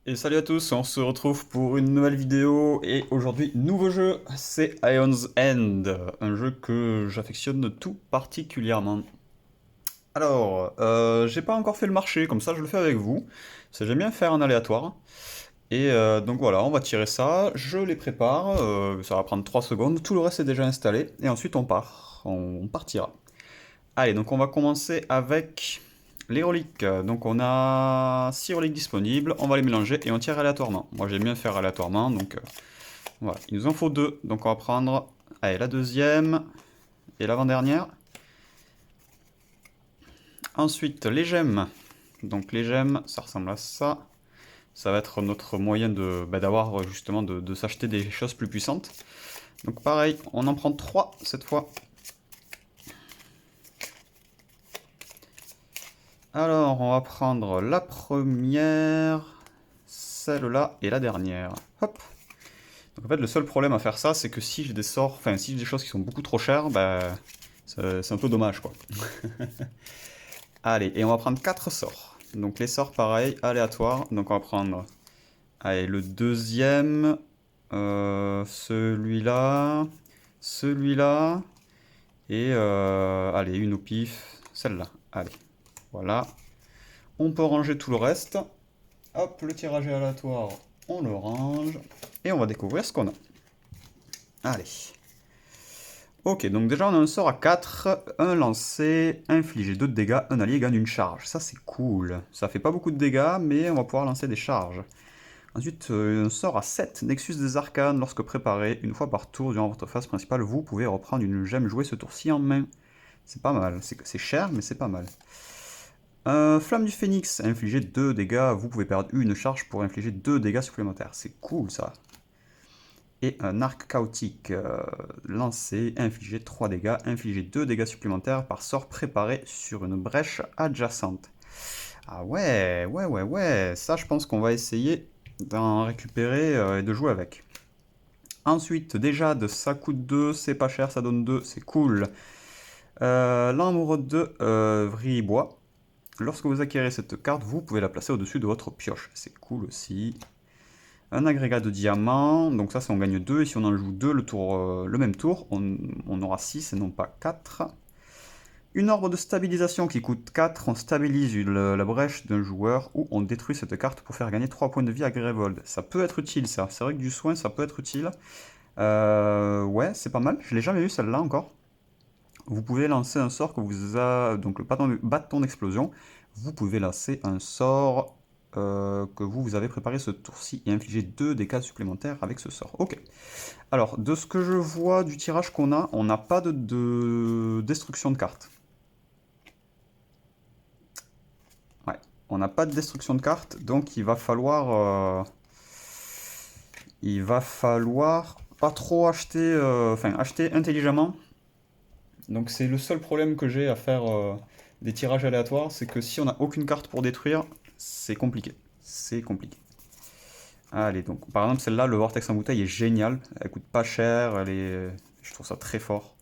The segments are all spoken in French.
Et salut à tous, on se retrouve pour une nouvelle vidéo et aujourd'hui nouveau jeu, c'est Ion's End, un jeu que j'affectionne tout particulièrement. Alors, j'ai pas encore fait le marché, comme ça je le fais avec vous, parce que j'aime bien faire un aléatoire. Et donc voilà, on va tirer ça, je les prépare, ça va prendre 3 secondes, tout le reste est déjà installé, et ensuite on part, on partira. Allez, donc on va commencer avec les reliques. Donc on a 6 reliques disponibles, on va les mélanger et on tire aléatoirement. Moi j'aime bien faire aléatoirement, donc voilà. Il nous en faut 2, donc on va prendre allez, la deuxième et l'avant-dernière. Ensuite les gemmes. Donc les gemmes, ça ressemble à ça. Ça va être notre moyen de d'avoir justement de s'acheter des choses plus puissantes. Donc pareil, on en prend 3 cette fois. Alors, on va prendre la première, celle-là et la dernière. Hop. Donc en fait, le seul problème à faire ça, c'est que si j'ai des sorts, enfin si j'ai des choses qui sont beaucoup trop chères, bah c'est un peu dommage quoi. Allez, et on va prendre 4 sorts. Donc les sorts pareil, aléatoires. Donc on va prendre, allez, le deuxième, celui-là, celui-là, et allez, une au pif, celle-là. Allez, voilà. On peut ranger tout le reste. Hop, le tirage est aléatoire, on le range. Et on va découvrir ce qu'on a. Allez. Ok, donc déjà on a un sort à 4, un lancé, infliger 2 de dégâts, un allié gagne une charge. Ça c'est cool. Ça fait pas beaucoup de dégâts, mais on va pouvoir lancer des charges. Ensuite, un sort à 7, Nexus des Arcanes. Lorsque préparé, une fois par tour durant votre phase principale, vous pouvez reprendre une gemme jouée ce tour-ci en main. C'est pas mal. C'est cher, mais c'est pas mal. Flamme du Phénix, infliger 2 dégâts. Vous pouvez perdre une charge pour infliger 2 dégâts supplémentaires. C'est cool ça. Et un arc chaotique lancé, infliger 3 dégâts, infliger 2 dégâts supplémentaires par sort préparé sur une brèche adjacente. Ah ouais, ouais, ouais, ouais, ça je pense qu'on va essayer d'en récupérer et de jouer avec. Ensuite, déjà, de ça coûte 2, c'est pas cher, ça donne 2, c'est cool. L'amoureux de Vribois. Lorsque vous acquérez cette carte, vous pouvez la placer au-dessus de votre pioche. C'est cool aussi. Un agrégat de diamants, donc ça, on gagne 2, et si on en joue 2 le même tour, on aura 6 et non pas 4. Une orbe de stabilisation qui coûte 4, on stabilise la brèche d'un joueur ou on détruit cette carte pour faire gagner 3 points de vie à Grévold. Ça peut être utile ça, c'est vrai que du soin ça peut être utile. Ouais, c'est pas mal, je l'ai jamais eu celle-là encore. Vous pouvez lancer un sort que vous a, donc le bâton d'explosion, vous pouvez lancer un sort que vous avez préparé ce tour-ci et infliger 2 dégâts supplémentaires avec ce sort. Ok. Alors, de ce que je vois du tirage qu'on a, on n'a pas de destruction de cartes. Ouais, on n'a pas de destruction de cartes, donc il va falloir pas trop acheter, enfin acheter intelligemment. Donc c'est le seul problème que j'ai à faire des tirages aléatoires, c'est que si on n'a aucune carte pour détruire, c'est compliqué. C'est compliqué. Allez, donc par exemple celle-là, le vortex en bouteille est génial. Elle coûte pas cher, je trouve ça très fort.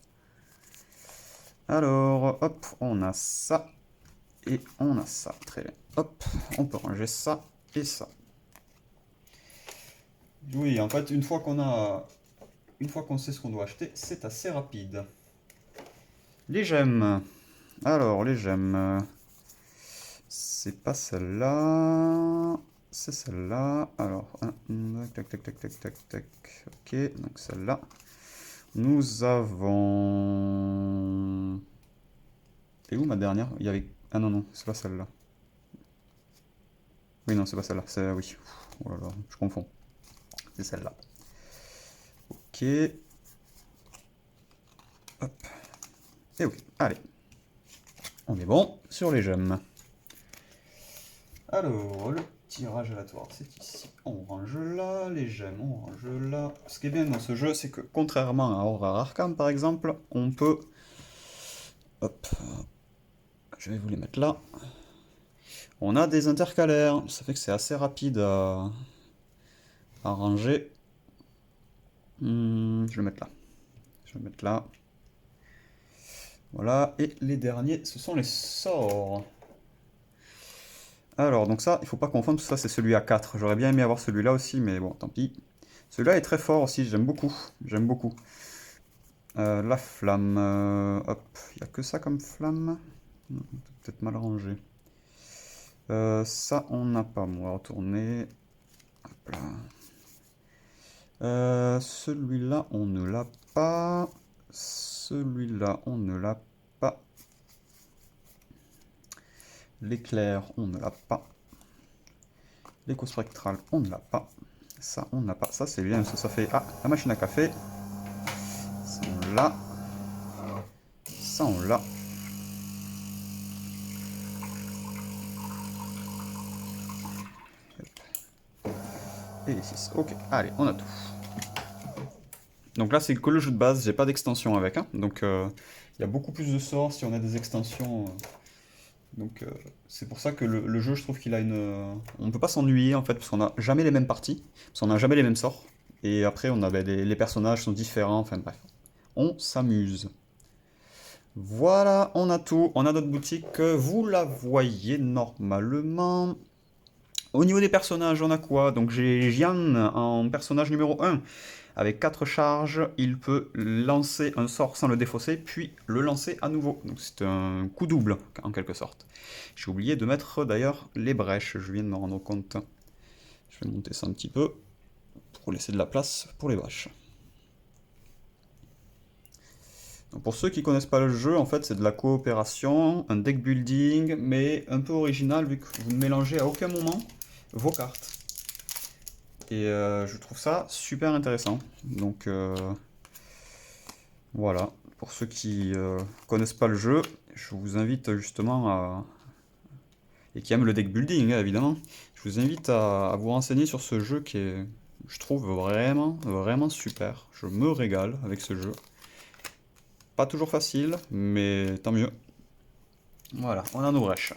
Alors, hop, on a ça et on a ça. Très bien. Hop, on peut ranger ça et ça. Oui, en fait, une fois qu'on sait ce qu'on doit acheter, c'est assez rapide. Les gemmes. Alors, les gemmes. C'est pas celle-là. C'est celle-là. Alors, tac, tac, tac, tac, tac, tac. Ok, donc celle-là. Nous avons. Et où ma dernière? Il y avait. Ah non, non, c'est pas celle-là. Oui, non, c'est pas celle-là. C'est. Oui. Oh là là, je confonds. C'est celle-là. Ok. Hop. Et oui. Allez. On est bon sur les gemmes. Alors, le tirage aléatoire, c'est ici. On range là, les gemmes, on range là. Ce qui est bien dans ce jeu, c'est que contrairement à Horror Arkham par exemple, on peut. Hop, je vais vous les mettre là. On a des intercalaires, ça fait que c'est assez rapide à ranger. Je vais le mettre là. Je vais le mettre là. Voilà, et les derniers, ce sont les sorts. Alors, donc ça, il faut pas confondre, tout ça c'est celui à 4. J'aurais bien aimé avoir celui-là aussi, mais bon, tant pis. Celui-là est très fort aussi, j'aime beaucoup. J'aime beaucoup. La flamme. Hop, il n'y a que ça comme flamme. Peut-être mal rangé. Ça, on n'a pas. On va retourner. Hop là. Celui-là, on ne l'a pas. Celui-là, on ne l'a pas. L'éclair, on ne l'a pas. L'écho spectral, on ne l'a pas. Ça, on n'a pas. Ça, c'est bien, ça fait... Ah, la machine à café. Ça, on l'a. Ça, on l'a. Et les 6. Ok, allez, on a tout. Donc là, c'est que le jeu de base, j'ai pas d'extension avec. Hein. Donc, il y a beaucoup plus de sorts si on a des extensions. Donc, c'est pour ça que le jeu, je trouve qu'il a une... on peut pas s'ennuyer, en fait, parce qu'on a jamais les mêmes parties. Parce qu'on a jamais les mêmes sorts. Et après, on avait les personnages sont différents. Enfin, bref. On s'amuse. Voilà, on a tout. On a notre boutique. Vous la voyez normalement. Au niveau des personnages, on a quoi? Donc j'ai Jian en personnage numéro 1. Avec 4 charges, il peut lancer un sort sans le défausser, puis le lancer à nouveau. Donc c'est un coup double, en quelque sorte. J'ai oublié de mettre d'ailleurs les brèches, je viens de me rendre compte. Je vais monter ça un petit peu, pour laisser de la place pour les brèches. Donc pour ceux qui connaissent pas le jeu, en fait c'est de la coopération, un deck building, mais un peu original vu que vous ne mélangez à aucun moment vos cartes. Et je trouve ça super intéressant. Donc voilà, pour ceux qui connaissent pas le jeu, je vous invite justement à... Et qui aiment le deck building, hein, évidemment. Je vous invite à vous renseigner sur ce jeu qui est, je trouve, vraiment, vraiment super. Je me régale avec ce jeu. Pas toujours facile, mais tant mieux. Voilà, on a nos brèches.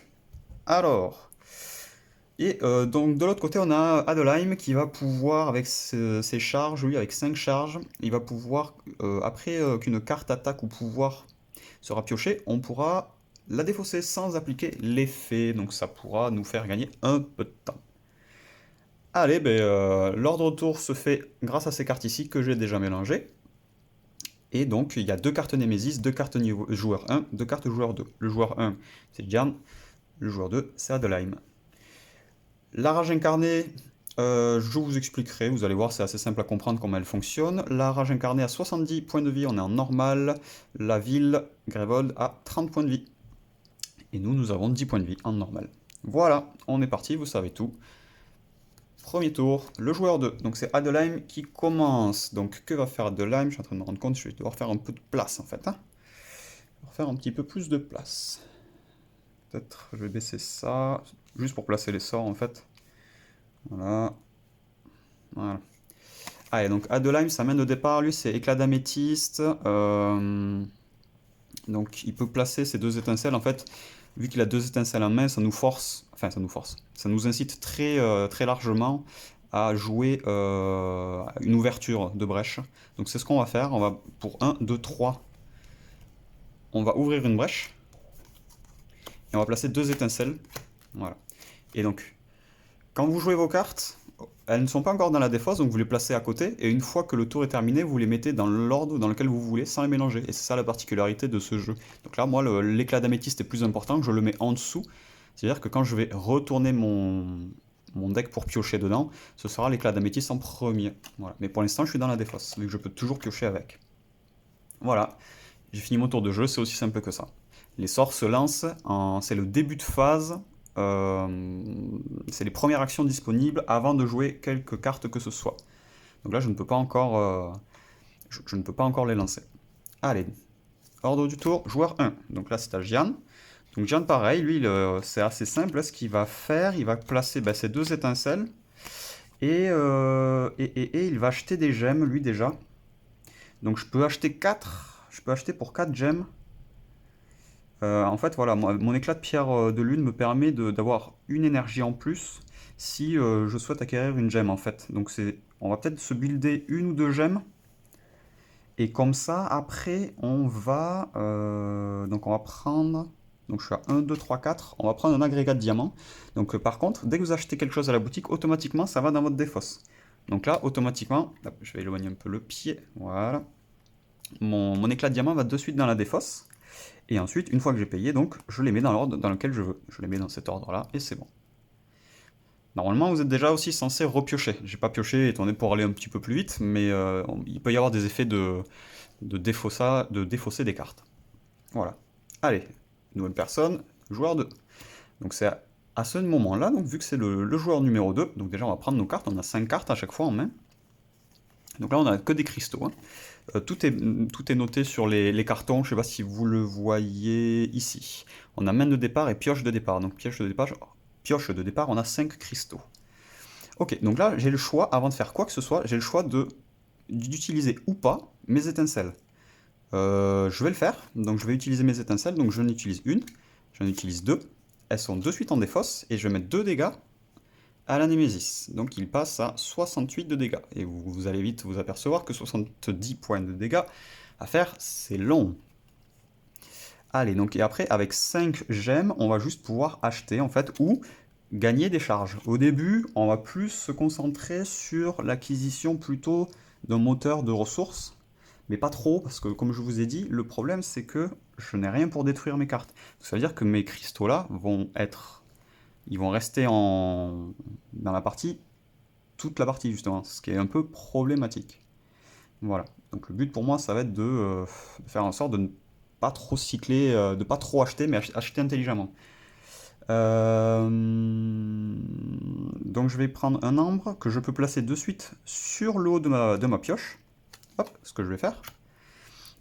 Alors, et donc de l'autre côté, on a Adelheim qui va pouvoir, avec ses charges, lui avec 5 charges, il va pouvoir, après qu'une carte attaque ou pouvoir sera piochée, on pourra la défausser sans appliquer l'effet. Donc ça pourra nous faire gagner un peu de temps. Allez, ben, l'ordre de tour se fait grâce à ces cartes ici que j'ai déjà mélangées. Et donc il y a 2 cartes Némésis, 2 cartes joueur 1, 2 cartes joueur 2. Le joueur 1 c'est Jan, le joueur 2 c'est Adelheim. La rage incarnée, je vous expliquerai, vous allez voir, c'est assez simple à comprendre comment elle fonctionne. La rage incarnée à 70 points de vie, on est en normal. La ville, Grévold, à 30 points de vie. Et nous, nous avons 10 points de vie en normal. Voilà, on est parti, vous savez tout. Premier tour, le joueur 2. Donc c'est Adelheim qui commence. Donc que va faire Adelheim? Je suis en train de me rendre compte, je vais devoir faire un peu de place en fait. Hein. Je vais devoir faire un petit peu plus de place. Peut-être je vais baisser ça, juste pour placer les sorts en fait. Voilà. Voilà. Allez, donc Adelheim, sa main de départ, lui, c'est éclat d'améthyste. Donc il peut placer ces 2 étincelles. En fait, vu qu'il a 2 étincelles en main, ça nous force, enfin ça nous force, ça nous incite très, très largement à jouer une ouverture de brèche. Donc c'est ce qu'on va faire. On va, pour 1, 2, 3, on va ouvrir une brèche. Et on va placer 2 étincelles. Voilà. Et donc, quand vous jouez vos cartes, elles ne sont pas encore dans la défausse, donc vous les placez à côté, et une fois que le tour est terminé, vous les mettez dans l'ordre dans lequel vous voulez, sans les mélanger. Et c'est ça la particularité de ce jeu. Donc là, moi, l'éclat d'améthyste est plus important, je le mets en dessous. C'est-à-dire que quand je vais retourner mon deck pour piocher dedans, ce sera l'éclat d'améthyste en premier. Voilà. Mais pour l'instant, je suis dans la défausse, vu que je peux toujours piocher avec. Voilà, j'ai fini mon tour de jeu, c'est aussi simple que ça. Les sorts se lancent, c'est le début de phase, c'est les premières actions disponibles avant de jouer quelques cartes que ce soit. Donc là, je ne peux pas encore, je ne peux pas encore les lancer. Allez, ordre du tour, joueur 1. Donc là, c'est à Gian. Donc Gian, pareil, lui, c'est assez simple. Là, ce qu'il va faire, il va placer ces 2 étincelles. Et il va acheter des gemmes, lui, déjà. Donc je peux acheter 4. Je peux acheter pour 4 gemmes. En fait, voilà, mon éclat de pierre de lune me permet d'avoir une énergie en plus si je souhaite acquérir une gemme, en fait. Donc on va peut-être se builder 1 ou 2 gemmes. Et comme ça, après, donc on va prendre Donc je suis à 1, 2, 3, 4. On va prendre un agrégat de diamants. Donc par contre, dès que vous achetez quelque chose à la boutique, automatiquement, ça va dans votre défausse. Donc là, automatiquement, hop, je vais éloigner un peu le pied. Voilà. Mon éclat de diamant va de suite dans la défausse. Et ensuite, une fois que j'ai payé, donc, je les mets dans l'ordre dans lequel je veux. Je les mets dans cet ordre-là, et c'est bon. Normalement, vous êtes déjà aussi censé repiocher. J'ai pas pioché étant donné pour aller un petit peu plus vite, mais il peut y avoir des effets de défausser des cartes. Voilà. Allez, nouvelle personne, joueur 2. Donc c'est à ce moment-là, donc vu que c'est le joueur numéro 2, donc déjà on va prendre nos cartes, on a 5 cartes à chaque fois en main. Donc là on a que des cristaux. Hein. Tout est noté sur les cartons, je ne sais pas si vous le voyez ici. On a main de départ et pioche de départ. Donc pioche de départ, on a 5 cristaux. Ok, donc là j'ai le choix, avant de faire quoi que ce soit, j'ai le choix d'utiliser ou pas mes étincelles. Je vais le faire, donc je vais utiliser mes étincelles, donc j'en utilise une, j'en utilise deux, elles sont de suite en défausse, et je vais mettre 2 dégâts à la Némésis. Donc il passe à 68 de dégâts, et vous allez vite vous apercevoir que 70 points de dégâts à faire, c'est long. Allez, donc et après, avec 5 gemmes, on va juste pouvoir acheter, en fait, ou gagner des charges. Au début, on va plus se concentrer sur l'acquisition plutôt d'un moteur de ressources, mais pas trop, parce que comme je vous ai dit, le problème c'est que je n'ai rien pour détruire mes cartes. Ça veut dire que mes cristaux là ils vont rester dans la partie, toute la partie justement, ce qui est un peu problématique. Voilà, donc le but pour moi ça va être de faire en sorte de ne pas trop cycler, de pas trop acheter, mais acheter intelligemment. Donc je vais prendre un ambre que je peux placer de suite sur le haut de ma pioche. Hop, ce que je vais faire.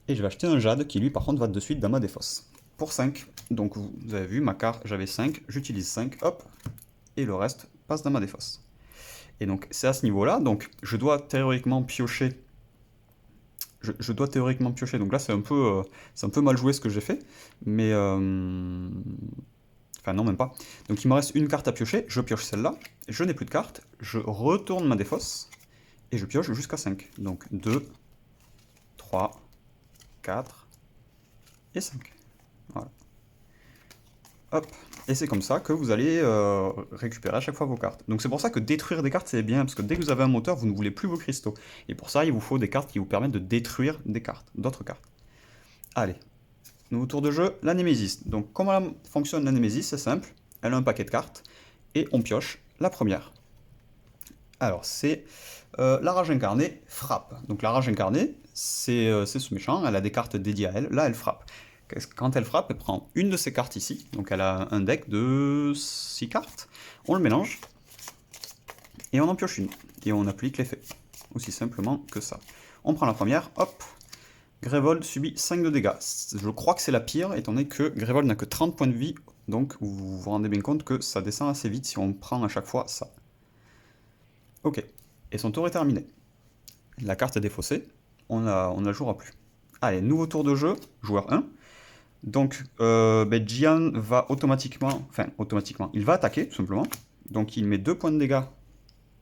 Et je vais acheter un jade qui lui par contre va de suite dans ma défausse. Pour 5. Donc vous avez vu, ma carte j'avais 5, j'utilise 5, hop, et le reste passe dans ma défausse. Et donc c'est à ce niveau-là, donc je dois théoriquement piocher. Je dois théoriquement piocher, donc là c'est un peu mal joué ce que j'ai fait, mais enfin non même pas. Donc il me reste une carte à piocher, je pioche celle-là, je n'ai plus de carte, je retourne ma défausse, et je pioche jusqu'à 5. Donc 2, 3, 4 et 5. Voilà. Hop. Et c'est comme ça que vous allez récupérer à chaque fois vos cartes. Donc c'est pour ça que détruire des cartes c'est bien, parce que dès que vous avez un moteur, vous ne voulez plus vos cristaux. Et pour ça, il vous faut des cartes qui vous permettent de détruire des cartes, d'autres cartes. Allez, nouveau tour de jeu, la Némésis. Donc comment fonctionne la Némésis? C'est simple, elle a un paquet de cartes, et on pioche la première. Alors c'est la rage incarnée frappe. Donc la rage incarnée, c'est ce méchant, elle a des cartes dédiées à elle, là elle frappe. Quand elle frappe, elle prend une de ces cartes ici, donc elle a un deck de 6 cartes, on le mélange, et on en pioche une, et on applique l'effet. Aussi simplement que ça. On prend la première, hop, Grévold subit 5 de dégâts. Je crois que c'est la pire, étant donné que Grévold n'a que 30 points de vie, donc vous vous rendez bien compte que ça descend assez vite si on prend à chaque fois ça. Ok, et son tour est terminé. La carte est défaussée, on ne la jouera plus. Allez, nouveau tour de jeu, joueur 1. Donc, Gian va automatiquement, il va attaquer, tout simplement. Donc, il met 2 points de dégâts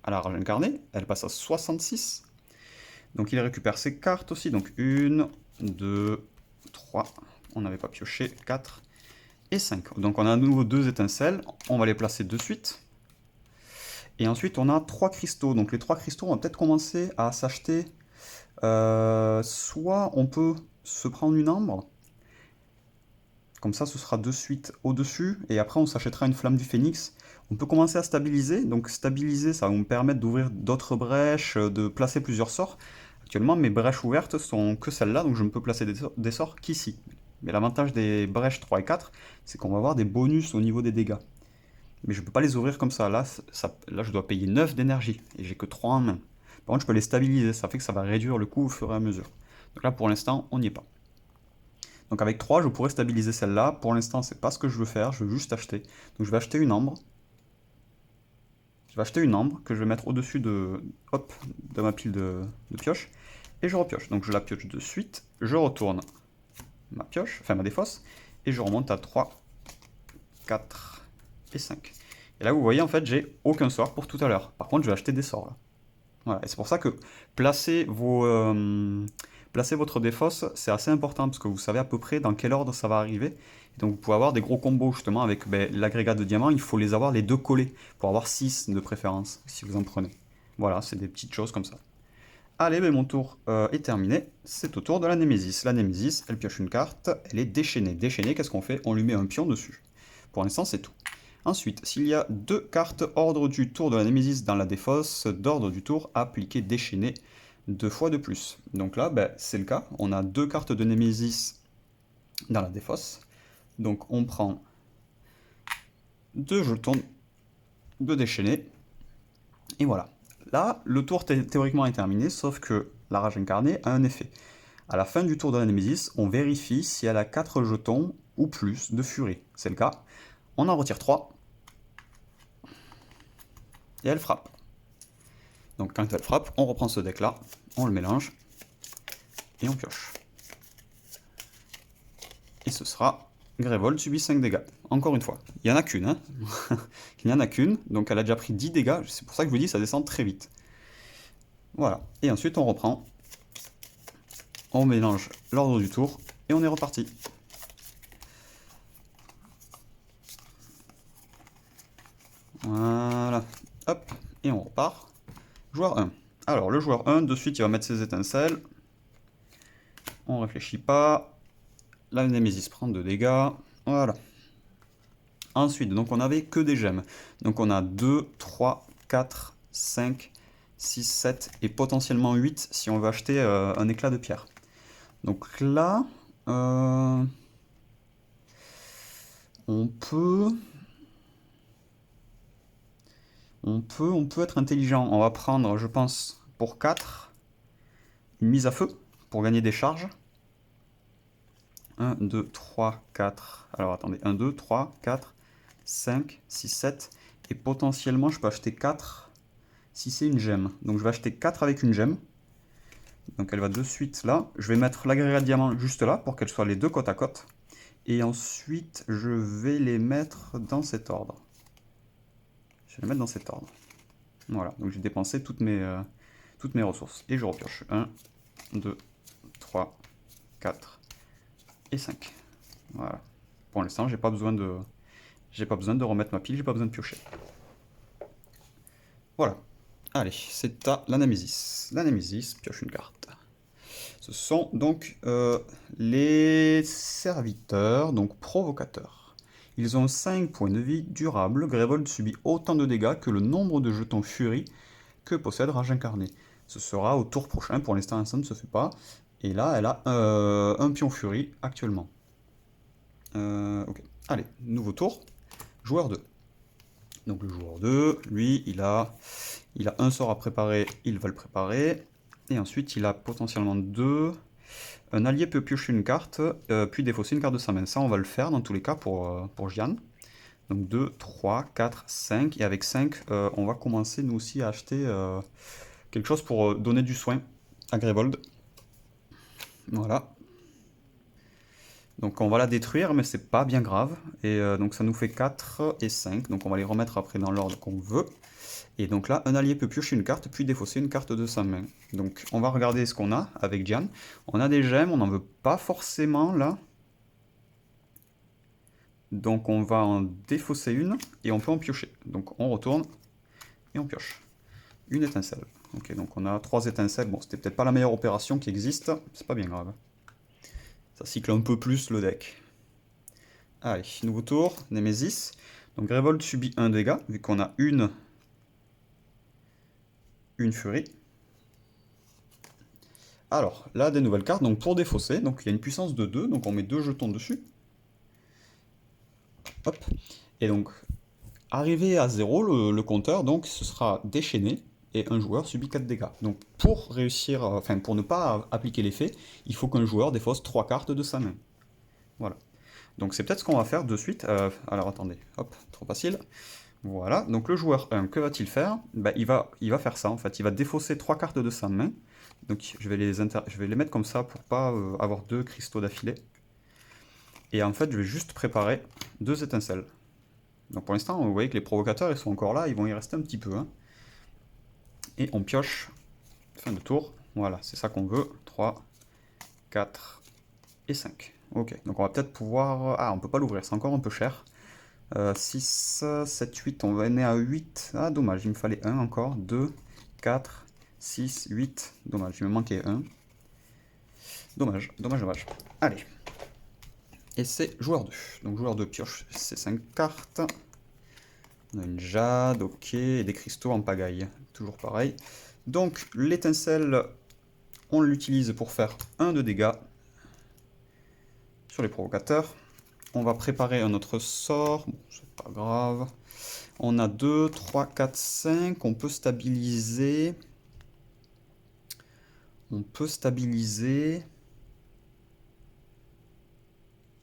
à la rage incarnée. Elle passe à 66. Donc, il récupère ses cartes aussi. Donc, 1, 2, 3. On n'avait pas pioché. 4 et 5. Donc, on a à nouveau 2 étincelles. On va les placer de suite. Et ensuite, on a 3 cristaux. Donc, les 3 cristaux, on va peut-être commencer à s'acheter. Soit on peut se prendre une ambre. Comme ça, ce sera de suite au-dessus. Et après, on s'achètera une flamme du phénix. On peut commencer à stabiliser. Donc stabiliser, ça va nous permettre d'ouvrir d'autres brèches, de placer plusieurs sorts. Actuellement, mes brèches ouvertes sont que celles-là, donc je ne peux placer des sorts qu'ici. Mais l'avantage des brèches 3 et 4, c'est qu'on va avoir des bonus au niveau des dégâts. Mais je ne peux pas les ouvrir comme ça. Là, je dois payer 9 d'énergie. Et j'ai que 3 en main. Par contre, je peux les stabiliser. Ça fait que ça va réduire le coût au fur et à mesure. Donc là, pour l'instant, on n'y est pas. Donc avec 3, je pourrais stabiliser celle-là. Pour l'instant, c'est pas ce que je veux faire, je veux juste acheter. Donc je vais acheter une ambre. Je vais acheter une ambre que je vais mettre au-dessus de ma pile de pioche. Et je repioche. Donc je la pioche de suite. Je retourne ma pioche, enfin ma défausse. Et je remonte à 3, 4 et 5. Et là, vous voyez, en fait, j'ai aucun sort pour tout à l'heure. Par contre, je vais acheter des sorts là. Voilà. Et c'est pour ça que placer votre défausse, c'est assez important parce que vous savez à peu près dans quel ordre ça va arriver. Donc vous pouvez avoir des gros combos justement avec l'agrégat de diamants, il faut les avoir les deux collés pour avoir 6 de préférence si vous en prenez. Voilà, c'est des petites choses comme ça. Allez, mon tour est terminé, c'est au tour de la Némésis. La Némésis, elle pioche une carte, elle est déchaînée. Déchaînée, qu'est-ce qu'on fait? On lui met un pion dessus. Pour l'instant, c'est tout. Ensuite, s'il y a 2 cartes ordre du tour de la Némésis dans la défausse, d'ordre du tour, appliqué déchaîné 2 fois de plus. Donc là, c'est le cas, on a 2 cartes de Némésis dans la défausse. Donc on prend 2 jetons de déchaîné, et voilà. Là, le tour théoriquement est terminé, sauf que la rage incarnée a un effet. À la fin du tour de la Némésis, on vérifie si elle a 4 jetons ou plus de furie. C'est le cas. On en retire 3. Et elle frappe. Donc quand elle frappe, on reprend ce deck là, on le mélange, et on pioche. Et ce sera Grévold subit 5 dégâts. Encore une fois, il n'y en a qu'une. Hein. Il n'y en a qu'une, donc elle a déjà pris 10 dégâts, c'est pour ça que je vous dis ça descend très vite. Voilà, et ensuite on reprend, on mélange l'ordre du tour, et on est reparti. Voilà, hop, et on repart. Joueur 1. Alors le joueur 1, de suite il va mettre ses étincelles. On réfléchit pas. La Némésis prend 2 dégâts. Voilà. Ensuite, donc on avait que des gemmes. Donc on a 2, 3, 4, 5, 6, 7 et potentiellement 8 si on veut acheter un éclat de pierre. Donc là, on peut être intelligent. On va prendre, je pense, pour 4, une mise à feu pour gagner des charges. 1, 2, 3, 4. Alors attendez, 1, 2, 3, 4, 5, 6, 7. Et potentiellement, je peux acheter 4 si c'est une gemme. Donc je vais acheter 4 avec une gemme. Donc elle va de suite là. Je vais mettre l'agrégat de diamant juste là pour qu'elle soit les deux côte à côte. Et ensuite, je vais les mettre dans cet ordre. Je vais les mettre dans cet ordre. Voilà, donc j'ai dépensé toutes mes ressources. Et je repioche. 1, 2, 3, 4 et 5. Voilà. Pour l'instant, j'ai pas besoin de remettre ma pile, j'ai pas besoin de piocher. Voilà. Allez, c'est à la Némésis. La Némésis pioche une carte. Ce sont donc les serviteurs, donc provocateurs. Ils ont 5 points de vie durables. Grévold subit autant de dégâts que le nombre de jetons furie que possède Rage Incarnée. Ce sera au tour prochain, pour l'instant ça ne se fait pas. Et là, elle a un pion furie actuellement. Ok, allez, nouveau tour. Joueur 2. Donc le joueur 2, lui, il a un sort à préparer, il va le préparer. Et ensuite, il a potentiellement 2. Un allié peut piocher une carte, puis défausser une carte de sa main. Ça, on va le faire dans tous les cas pour Gian. Donc 2, 3, 4, 5. Et avec 5, on va commencer nous aussi à acheter quelque chose pour donner du soin à Grévold. Voilà. Donc on va la détruire, mais c'est pas bien grave. Et donc ça nous fait 4 et 5. Donc on va les remettre après dans l'ordre qu'on veut. Et donc là, un allié peut piocher une carte, puis défausser une carte de sa main. Donc on va regarder ce qu'on a avec Gian. On a des gemmes, on n'en veut pas forcément là. Donc on va en défausser une, et on peut en piocher. Donc on retourne, et on pioche. Une étincelle. Ok, donc on a 3 étincelles. Bon, c'était peut-être pas la meilleure opération qui existe, c'est pas bien grave. Ça cycle un peu plus le deck. Allez, nouveau tour, Némésis. Donc Grévold subit 1 dégât, vu qu'on a une furie. Alors, là, des nouvelles cartes, donc pour défausser, donc il y a une puissance de 2, donc on met 2 jetons dessus. Hop. Et donc, arrivé à 0, le compteur, donc ce sera déchaîné, et un joueur subit 4 dégâts. Donc pour réussir, enfin pour ne pas appliquer l'effet, il faut qu'un joueur défausse 3 cartes de sa main. Voilà. Donc c'est peut-être ce qu'on va faire de suite. Alors attendez, hop, trop facile. Voilà, donc le joueur 1, que va-t-il faire? Il va faire ça en fait, il va défausser 3 cartes de sa main. Donc je vais les mettre comme ça pour pas avoir 2 cristaux d'affilée. Et en fait je vais juste préparer 2 étincelles. Donc pour l'instant vous voyez que les provocateurs ils sont encore là, ils vont y rester un petit peu. Hein. Et on pioche, fin de tour, voilà, c'est ça qu'on veut, 3, 4 et 5. Ok, donc on va peut-être pouvoir... Ah, on peut pas l'ouvrir, c'est encore un peu cher. 6, 7, 8, on va aller à 8. Ah, dommage, il me fallait 1 encore. 2, 4, 6, 8. Dommage, il me manquait 1. Dommage, dommage, dommage. Allez. Et c'est joueur 2. Donc joueur 2 pioche ces 5 cartes. On a une jade, ok, et des cristaux en pagaille. Toujours pareil. Donc l'étincelle, on l'utilise pour faire 1 de dégâts sur les provocateurs. On va préparer un autre sort. Bon, c'est pas grave. On a 2, 3, 4, 5. On peut stabiliser. On peut stabiliser.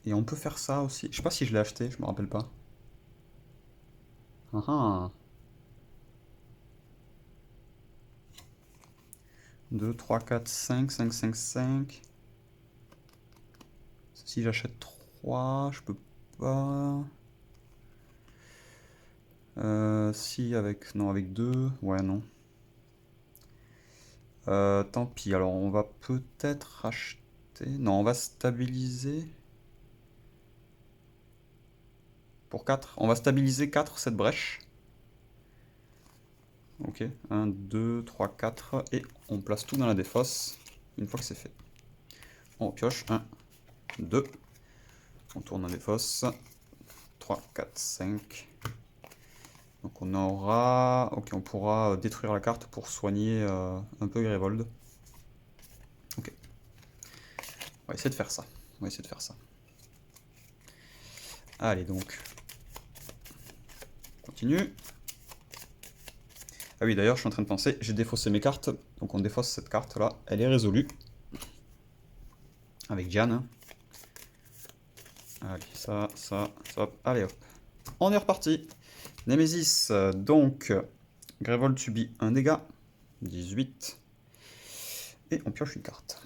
Et on peut faire ça aussi. Je sais pas si je l'ai acheté, je me rappelle pas. Ah ah. 2, 3, 4, 5, 5, 5, 5. Si j'achète 3, je peux pas. Si avec... Non, avec 2. Ouais, non. Tant pis, alors on va peut-être acheter... Non, on va stabiliser. Pour 4. On va stabiliser 4 cette brèche. Ok, 1, 2, 3, 4. Et on place tout dans la défausse. Une fois que c'est fait. On pioche. 1, 2. On tourne la défausse. 3, 4, 5. Donc on aura... Ok, on pourra détruire la carte pour soigner un peu Grévold. Ok. On va essayer de faire ça. On va essayer de faire ça. Allez, donc. On continue. Ah oui, d'ailleurs, je suis en train de penser, j'ai défaussé mes cartes. Donc on défausse cette carte-là. Elle est résolue. Avec Diane. Allez, ça. Allez, hop. On est reparti. Nemesis, donc, Grévold subit un dégât. 18. Et on pioche une carte.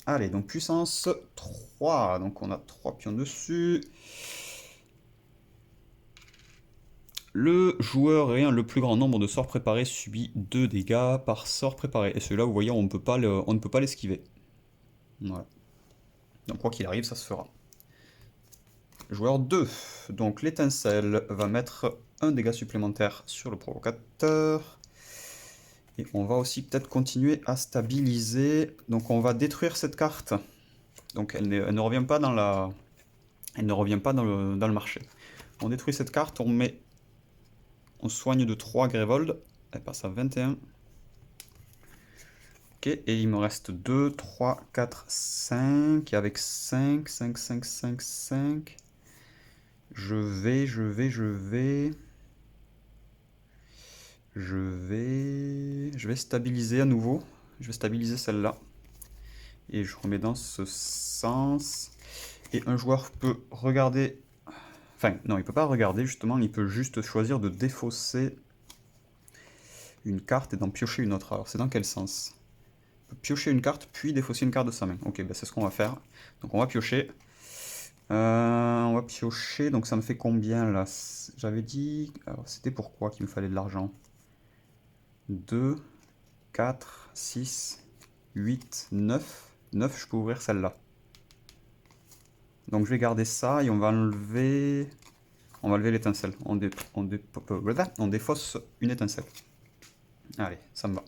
Allez, donc puissance 3. Donc on a 3 pions dessus. Le joueur ayant le plus grand nombre de sorts préparés subit 2 dégâts par sort préparé. Et celui-là, vous voyez, on ne peut pas l'esquiver. Voilà. Donc quoi qu'il arrive, ça se fera. Joueur 2. Donc l'étincelle va mettre un dégât supplémentaire sur le provocateur. Et on va aussi peut-être continuer à stabiliser. Donc on va détruire cette carte. Donc elle ne revient pas dans la... Elle ne revient pas dans le marché. On détruit cette carte, on soigne de 3 Grévold. Elle passe à 21. Ok, et il me reste 2, 3, 4, 5. Et avec 5, 5, 5, 5, 5. Je vais stabiliser à nouveau. Je vais stabiliser celle-là. Et je remets dans ce sens. Et un joueur peut regarder... Enfin, non, il peut pas regarder, justement. Il peut juste choisir de défausser une carte et d'en piocher une autre. Alors, c'est dans quel sens? Il peut piocher une carte, puis défausser une carte de sa main. Ok, ben c'est ce qu'on va faire. Donc, on va piocher. Donc ça me fait combien, là? J'avais dit... Alors, c'était pourquoi qu'il me fallait de l'argent? 2, 4, 6, 8, 9. 9, je peux ouvrir celle-là. Donc je vais garder ça et on va enlever l'étincelle. On défausse une étincelle. Allez, ça me va.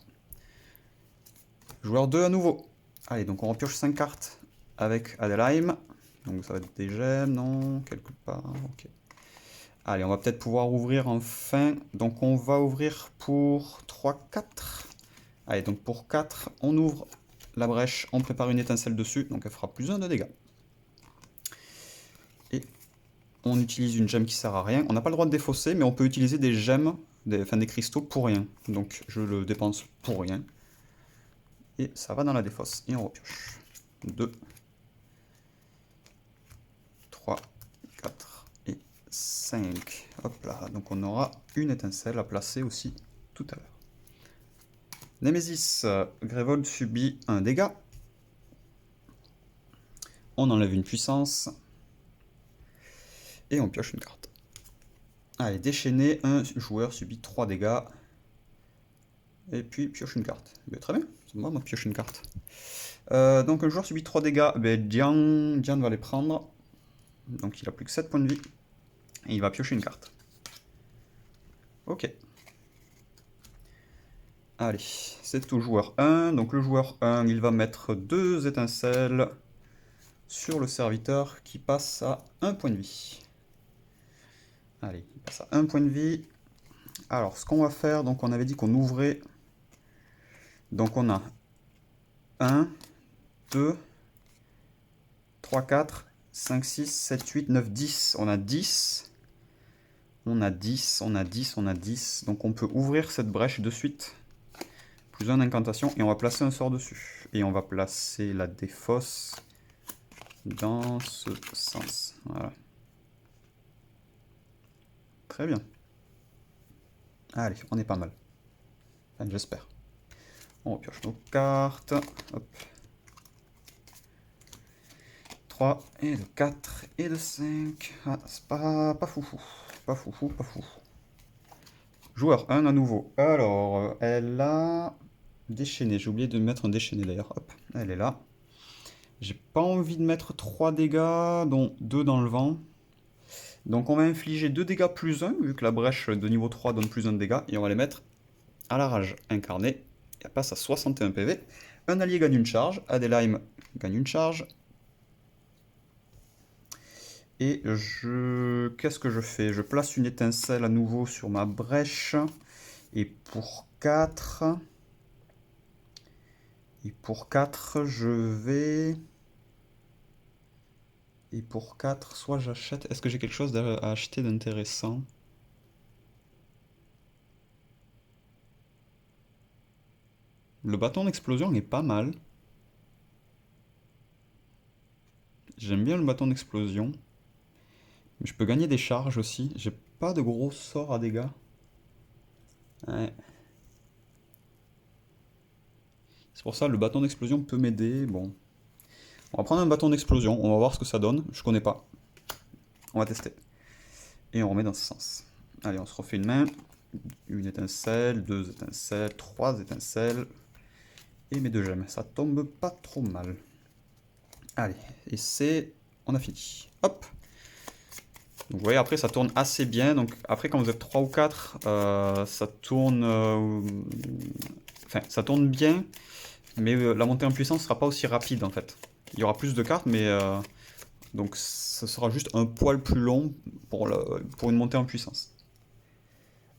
Joueur 2 à nouveau. Allez, donc on repioche 5 cartes avec Adelheim. Donc ça va être des gemmes, non? Quelque part, ok. Allez, on va peut-être pouvoir ouvrir enfin. Donc on va ouvrir pour 3, 4. Allez, donc pour 4, on ouvre la brèche, on prépare une étincelle dessus, donc elle fera plus 1 de dégâts. Et on utilise une gemme qui sert à rien. On n'a pas le droit de défausser, mais on peut utiliser des gemmes, des cristaux pour rien. Donc je le dépense pour rien. Et ça va dans la défausse. Et on repioche. 2, 3, 4 et 5. Hop là, donc on aura une étincelle à placer aussi tout à l'heure. Nemesis, Grévold subit un dégât. On enlève une puissance. Et on pioche une carte. Allez, déchaîner, un joueur subit 3 dégâts. Et puis pioche une carte. Mais très bien, c'est moi, pioche une carte. Donc un joueur subit 3 dégâts, ben, Dian va les prendre. Donc il a plus que 7 points de vie. Et il va piocher une carte. Ok. Allez, c'est au joueur 1. Donc le joueur 1, il va mettre 2 étincelles sur le serviteur qui passe à 1 point de vie. Allez, il passe à 1 point de vie. Alors, ce qu'on va faire, donc on avait dit qu'on ouvrait. Donc on a 1, 2, 3, 4, 5, 6, 7, 8, 9, 10. On a 10. On a 10, on a 10, on a 10. Donc on peut ouvrir cette brèche de suite. Plus un d'incantation. Et on va placer un sort dessus. Et on va placer la défausse dans ce sens. Voilà. Très bien. Allez, on est pas mal. Enfin, j'espère. On repioche nos cartes. Hop. 3 et de 4 et de 5. Ah, c'est pas foufou. Pas foufou, pas fou. Joueur 1 à nouveau. Alors, elle a déchaîné. J'ai oublié de mettre un déchaîné d'ailleurs. Hop, elle est là. J'ai pas envie de mettre 3 dégâts, dont 2 dans le vent. Donc on va infliger 2 dégâts plus 1, vu que la brèche de niveau 3 donne plus 1 de dégâts. Et on va les mettre à la rage incarnée. Elle passe à 61 PV. Un allié gagne une charge. Adeline gagne une charge. Et qu'est-ce que je fais? Je place une étincelle à nouveau sur ma brèche. Et pour 4... Et pour 4, je vais... Et pour 4, soit j'achète... Est-ce que j'ai quelque chose à acheter d'intéressant? Le bâton d'explosion est pas mal. J'aime bien le bâton d'explosion. Mais je peux gagner des charges aussi. J'ai pas de gros sorts à dégâts. Ouais. C'est pour ça le bâton d'explosion peut m'aider. Bon. On va prendre un bâton d'explosion. On va voir ce que ça donne. Je connais pas. On va tester. Et on remet dans ce sens. Allez, on se refait une main. Une étincelle, 2 étincelles, 3 étincelles. Et mes 2 gemmes. Ça tombe pas trop mal. Allez, et c'est... On a fini. Hop. Donc vous voyez, après ça tourne assez bien. Donc après quand vous êtes 3 ou 4, ça tourne... Enfin, ça tourne bien. Mais la montée en puissance sera pas aussi rapide en fait. Il y aura plus de cartes, mais... donc ça sera juste un poil plus long pour une montée en puissance.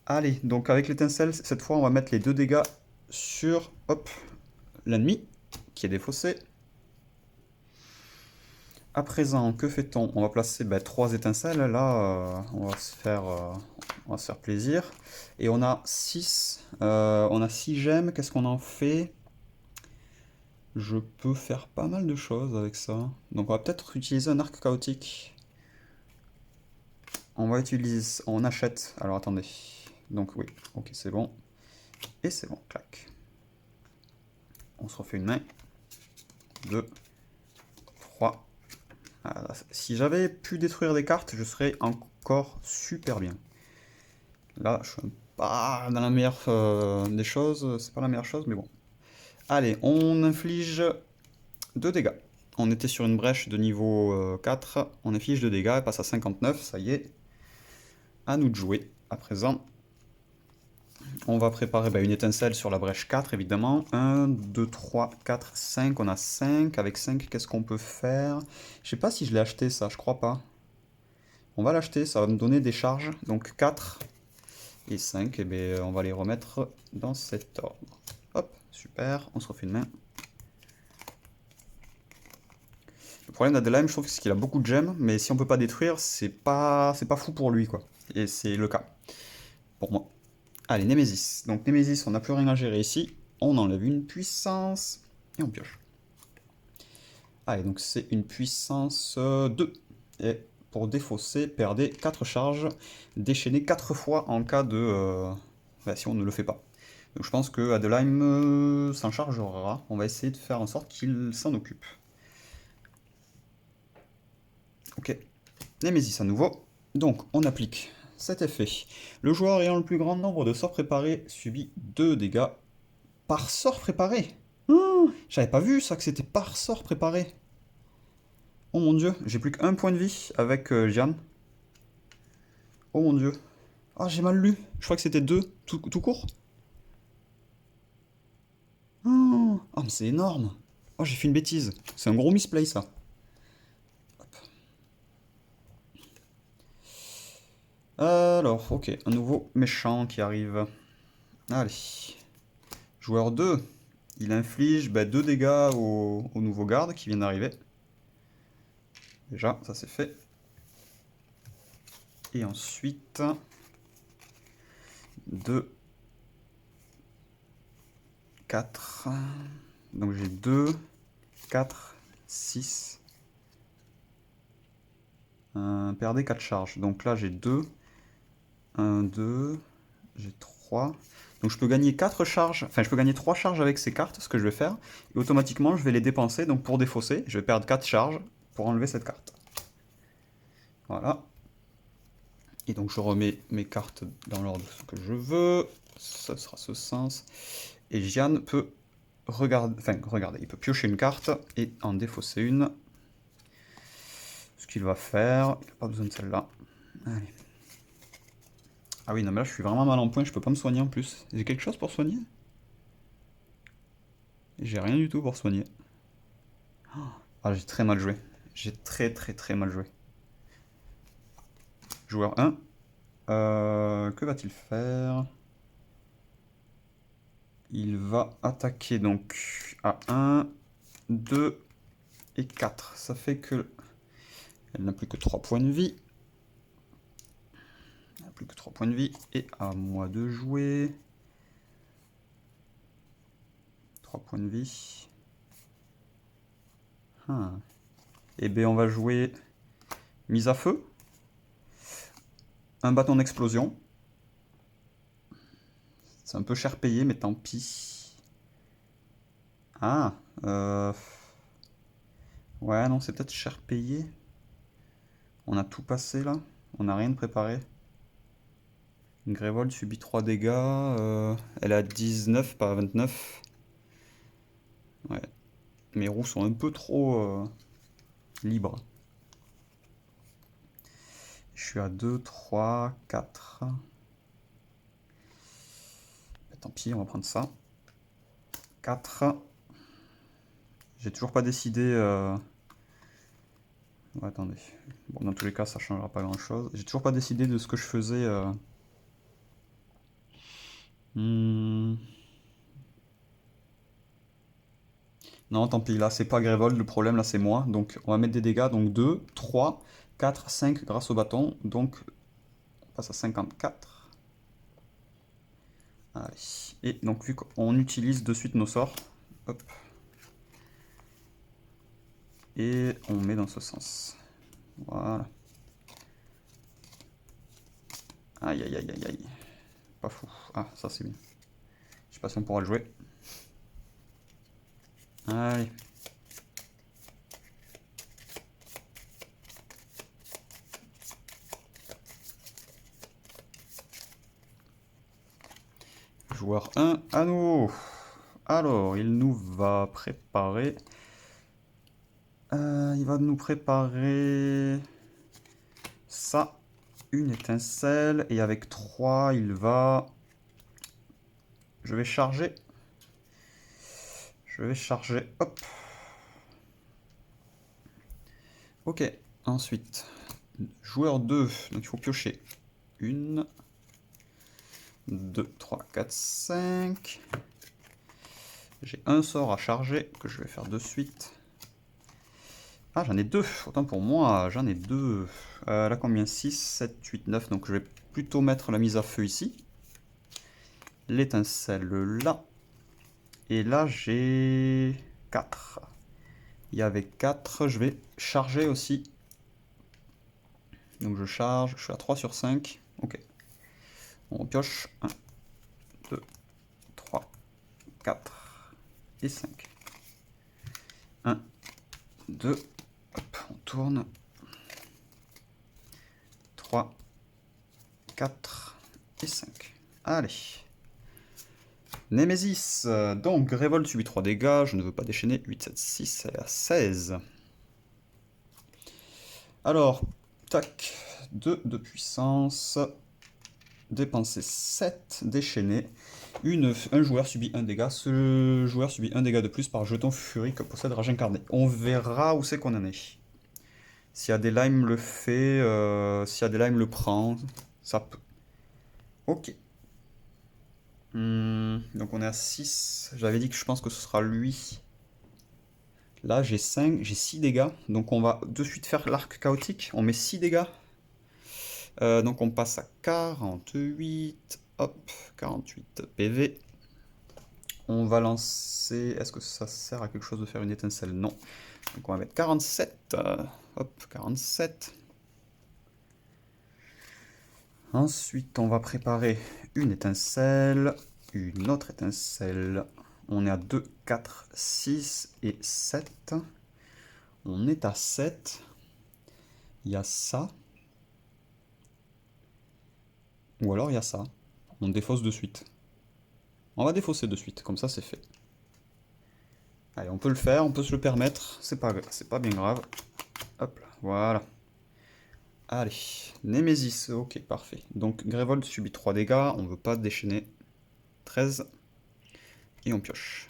Allez, donc avec l'étincelle, cette fois on va mettre les 2 dégâts sur l'ennemi qui est défaussé. À présent, que fait-on? On va placer 3 étincelles. Là, on va se faire plaisir. Et on a 6 gemmes. Qu'est-ce qu'on en fait? Je peux faire pas mal de choses avec ça. Donc on va peut-être utiliser un arc chaotique. On achète. Alors attendez. Donc oui, ok, c'est bon. Et c'est bon, clac. On se refait une main. 2, 3. Voilà. Si j'avais pu détruire des cartes, je serais encore super bien. Là, je suis pas dans la meilleure des choses. C'est pas la meilleure chose, mais bon. Allez, on inflige 2 dégâts. On était sur une brèche de niveau 4. On inflige 2 dégâts, elle passe à 59. Ça y est. À nous de jouer. À présent, on va préparer une étincelle sur la brèche 4, évidemment. 1, 2, 3, 4, 5. On a 5. Avec 5, qu'est-ce qu'on peut faire? Je sais pas si je l'ai acheté, ça. Je crois pas. On va l'acheter. Ça va me donner des charges. Donc 4 et 5. Et bien, on va les remettre dans cet ordre. Hop, super. On se refait une main. Le problème d'Adeline, je trouve, c'est qu'il a beaucoup de gemmes. Mais si on peut pas détruire, c'est pas fou pour lui, quoi. Et c'est le cas. Pour moi. Allez, Némésis. Donc Némésis, on n'a plus rien à gérer ici. On enlève une puissance et on pioche. Allez, donc c'est une puissance 2. Et pour défausser, perdez 4 charges, déchaînez 4 fois en cas de... si on ne le fait pas. Donc je pense que Adeline s'en chargera. On va essayer de faire en sorte qu'il s'en occupe. Ok. Némésis à nouveau. Donc on applique cet effet. Le joueur ayant le plus grand nombre de sorts préparés subit 2 dégâts par sort préparé. Oh, j'avais pas vu ça, que c'était par sort préparé. Oh mon dieu, j'ai plus qu'un point de vie avec Jeanne. Oh mon dieu. Ah, j'ai mal lu. Je crois que c'était 2, tout court. Oh, ah, mais c'est énorme. Oh, j'ai fait une bêtise. C'est un gros misplay, ça. Hop. Alors, ok, un nouveau méchant qui arrive. Allez. Joueur 2. Il inflige 2 dégâts au nouveau garde qui vient d'arriver. Déjà, ça c'est fait. Et ensuite, 2, 4. Donc j'ai 2, 4, 6. Perdez 4 charges. Donc là j'ai 2, 1, 2, j'ai 3. Donc je peux gagner 4 charges, enfin je peux gagner 3 charges avec ces cartes, ce que je vais faire. Et automatiquement je vais les dépenser, donc pour défausser, je vais perdre 4 charges pour enlever cette carte. Voilà. Et donc je remets mes cartes dans l'ordre que je veux. Ça sera ce sens. Et Jeanne peut regardez, il peut piocher une carte et en défausser une. Ce qu'il va faire, il n'a pas besoin de celle-là. Allez. Ah oui, non mais là je suis vraiment mal en point, je peux pas me soigner en plus. J'ai quelque chose pour soigner? J'ai rien du tout pour soigner. Ah, j'ai très mal joué. J'ai très mal joué. Joueur 1. Que va-t-il faire? Il va attaquer donc à 1, 2 et 4. Ça fait que... Elle n'a plus que 3 points de vie. Elle n'a plus que 3 points de vie. Et à moi de jouer. 3 points de vie. Et bien on va jouer mise à feu. Un bâton d'explosion. C'est un peu cher payé, mais tant pis. Ah, ouais, non, c'est peut-être cher payé. On a tout passé là. On n'a rien de préparé. Une Grévold subit 3 dégâts. Elle a 19, pas 29. Ouais. Mes roues sont un peu trop libres. Je suis à 2, 3, 4. Tant pis, on va prendre ça. 4. J'ai toujours pas décidé... Ouais, attendez. Bon, dans tous les cas, ça changera pas grand-chose. J'ai toujours pas décidé de ce que je faisais... Non, tant pis, là, c'est pas Grévold, le problème, là, c'est moi. Donc, on va mettre des dégâts. Donc, 2, 3, 4, 5 grâce au bâton. Donc, on passe à 54. Allez. Et donc, vu qu'on utilise de suite nos sorts, hop. Et on met dans ce sens. Voilà. Aïe, aïe, aïe, aïe, aïe. Pas fou. Ah, ça, c'est bien. Je sais pas si on pourra le jouer. Allez. Joueur 1, à nous. Alors, il nous va préparer... il va nous préparer... ça. Une étincelle. Et avec 3, il va... Je vais charger. Je vais charger. Hop. Ok. Ensuite, joueur 2. Donc il faut piocher. 1, 2, 3, 4, 5. J'ai un sort à charger que je vais faire de suite. Ah, j'en ai 2. Autant pour moi, j'en ai 2. Là, combien? 6, 7, 8, 9. Donc je vais plutôt mettre la mise à feu ici. L'étincelle là. Et là, j'ai 4. Et avec 4, je vais charger aussi. Donc je charge, je suis à 3 sur 5. Ok. On pioche 1, 2, 3, 4 et 5. 1, 2, hop, on tourne. 3, 4 et 5. Allez. Némésis, donc révolte subit 3 dégâts, je ne veux pas déchaîner, 8, 7, 6, elle est à 16. Alors, tac, 2 de puissance, dépenser 7, déchaîner. Un joueur subit 1 dégât, ce joueur subit 1 dégât de plus par jeton furie que possède Rage Incarné. On verra où c'est qu'on en est. Si Adeline le fait, si Adeline le prend, ça peut. Ok. Donc on est à 6. J'avais dit que je pense que ce sera lui. Là j'ai 5, j'ai 6 dégâts. Donc on va de suite faire l'arc chaotique. On met 6 dégâts. Donc on passe à 48. Hop, 48 PV. On va lancer... Est-ce que ça sert à quelque chose de faire une étincelle? Non. Donc on va mettre 47. Hop, 47. Ensuite, on va préparer une étincelle, une autre étincelle. On est à 2, 4, 6 et 7. On est à 7. Il y a ça. Ou alors il y a ça. On défausse de suite. On va défausser de suite, comme ça c'est fait. Allez, on peut le faire, on peut se le permettre. C'est pas bien grave. Hop là, voilà. Allez, Némésis, ok, parfait. Donc Grévold subit 3 dégâts, on veut pas déchaîner. 13. Et on pioche.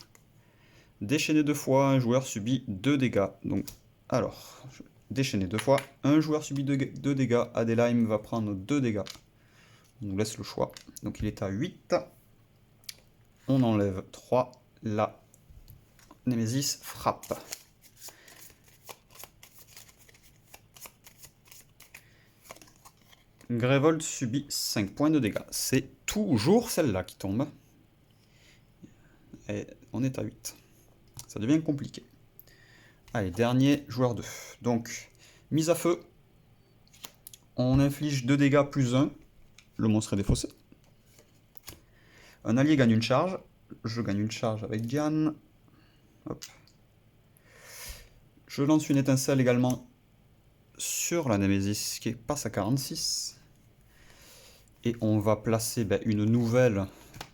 Déchaîner 2 fois, un joueur subit 2 dégâts. Donc, alors, déchaîner 2 fois, un joueur subit 2 dégâts. Adeline va prendre 2 dégâts. On nous laisse le choix. Donc il est à 8. On enlève 3. Là, Némésis frappe. Grévold subit 5 points de dégâts. C'est toujours celle-là qui tombe. Et on est à 8. Ça devient compliqué. Allez, dernier, joueur 2. Donc, mise à feu. On inflige 2 dégâts plus 1. Le monstre est défaussé. Un allié gagne une charge. Je gagne une charge avec Diane. Hop. Je lance une étincelle également sur la Némésis qui passe à 46. Et on va placer une nouvelle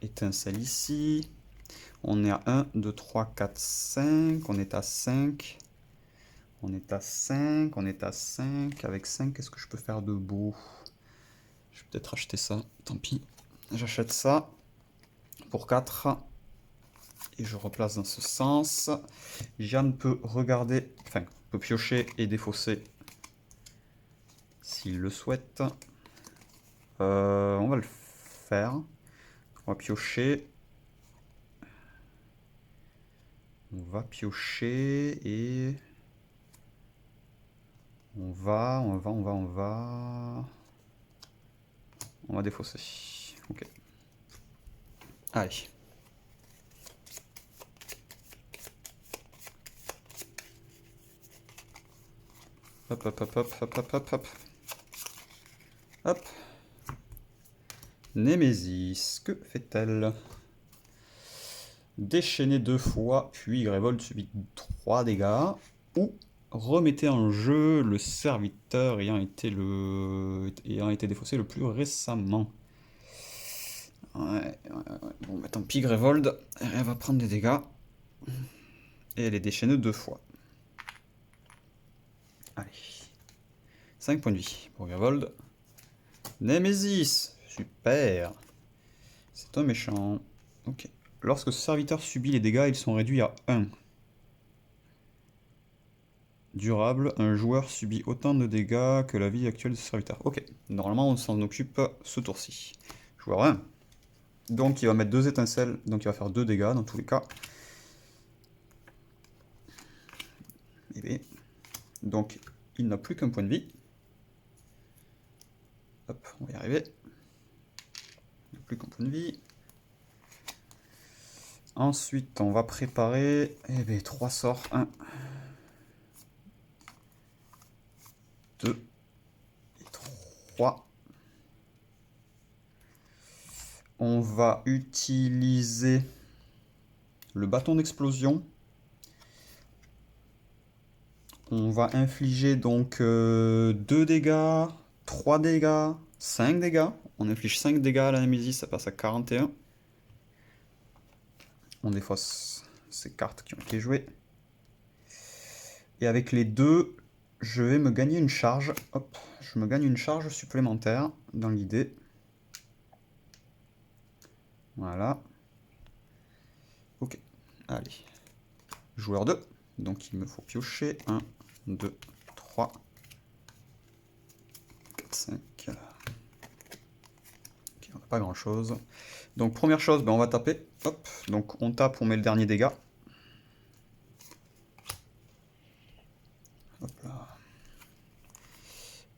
étincelle ici. On est à 1, 2, 3, 4, 5. On est à 5. On est à 5. On est à 5. Avec 5, qu'est-ce que je peux faire de beau? Je vais peut-être acheter ça. Tant pis. J'achète ça pour 4. Et je replace dans ce sens. Jeanne peut regarder, enfin, peut piocher et défausser s'il le souhaite. On va le faire. On va piocher. On va piocher et... On va défausser. Ok. Allez. Hop, hop, hop, hop, hop, hop, hop, hop. Hop. Némésis, que fait-elle? Déchaîner 2 fois, puis Grévold subit 3 dégâts. Ou remettez en jeu le serviteur ayant été défaussé le plus récemment. Ouais. Bon, bah tant pis, Grévold, elle va prendre des dégâts. Et elle est déchaînée 2 fois. Allez. 5 points de vie pour Grévold. Némésis, super. C'est un méchant. Ok. Lorsque ce serviteur subit les dégâts, ils sont réduits à 1. Durable, un joueur subit autant de dégâts que la vie actuelle de ce serviteur. Ok, normalement on s'en occupe ce tour-ci. Joueur 1. Donc il va mettre 2 étincelles, donc il va faire 2 dégâts dans tous les cas. Et bien, donc il n'a plus qu'un point de vie. Hop, on va y arriver. Il n'a plus qu'un point de vie. Ensuite, on va préparer 3 sorts. 1, 2 et 3. On va utiliser le bâton d'explosion. On va infliger donc 2 dégâts, 3 dégâts, 5 dégâts. On inflige 5 dégâts à la Némésis, ça passe à 41. On défausse ces cartes qui ont été jouées. Et avec les deux, je vais me gagner une charge. Hop, je me gagne une charge supplémentaire dans l'idée. Voilà. Ok, allez. Joueur 2. Donc il me faut piocher. 1, 2, 3, 4, 5. Ok, on n'a pas grand chose. Donc première chose, ben, on va taper. Hop, donc on tape, on met le dernier dégât. Hop là.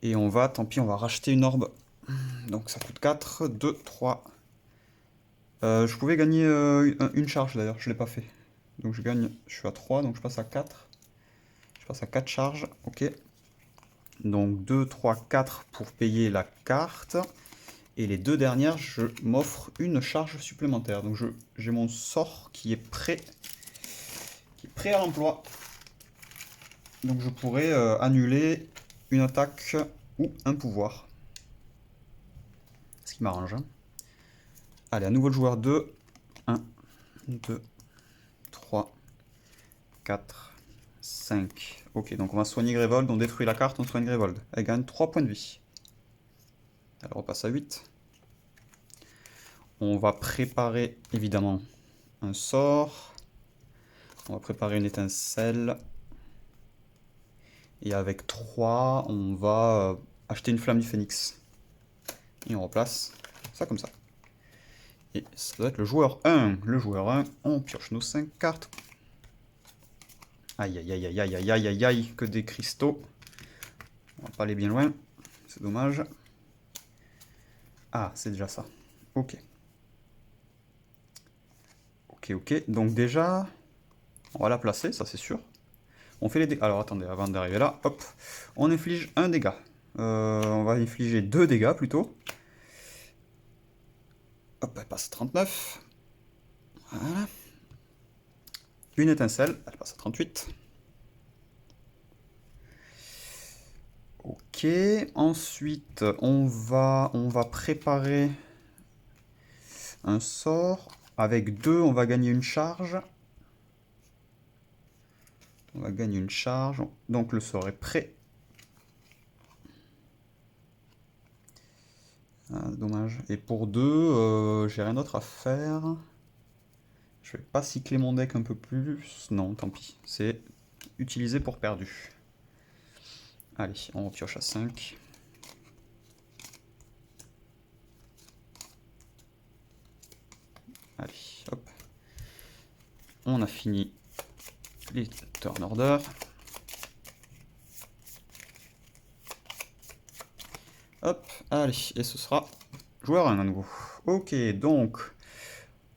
Et on va, tant pis, on va racheter une orbe. Donc ça coûte 4, 2, 3. Je pouvais gagner une charge d'ailleurs, je ne l'ai pas fait. Donc je gagne, je suis à 3, donc je passe à 4. Je passe à 4 charges, ok. Donc 2, 3, 4 pour payer la carte. Et les deux dernières, je m'offre une charge supplémentaire. Donc j'ai mon sort qui est prêt à l'emploi. Donc je pourrais annuler une attaque ou un pouvoir. Ce qui m'arrange. Hein. Allez, à nouveau le joueur 2. 1, 2, 3, 4, 5. Ok, donc on va soigner Grévold, on détruit la carte, on soigne Grévold. Elle gagne 3 points de vie. Elle repasse à 8. On va préparer évidemment un sort. On va préparer une étincelle. Et avec 3, on va acheter une flamme du phénix. Et on replace ça comme ça. Et ça doit être le joueur 1. Le joueur 1, on pioche nos 5 cartes. Aïe aïe aïe aïe aïe aïe aïe aïe aïe, que des cristaux. On va pas aller bien loin, c'est dommage. Ah, c'est déjà ça. Ok. Ok, ok. Donc déjà, on va la placer, ça c'est sûr. On fait les dégâts. Alors attendez, avant d'arriver là, hop, on inflige un dégât. On va infliger 2 dégâts plutôt. Hop, elle passe à 39. Voilà. Une étincelle, elle passe à 38. Ok, ensuite on va préparer un sort. Avec 2, on va gagner une charge. On va gagner une charge. Donc le sort est prêt. Ah, dommage. Et pour 2, j'ai rien d'autre à faire. Je vais pas cycler mon deck un peu plus. Non, tant pis. C'est utilisé pour perdu. Allez, on pioche à 5. Allez, hop. On a fini les turn order. Hop, allez, et ce sera joueur 1 à nouveau. Ok, donc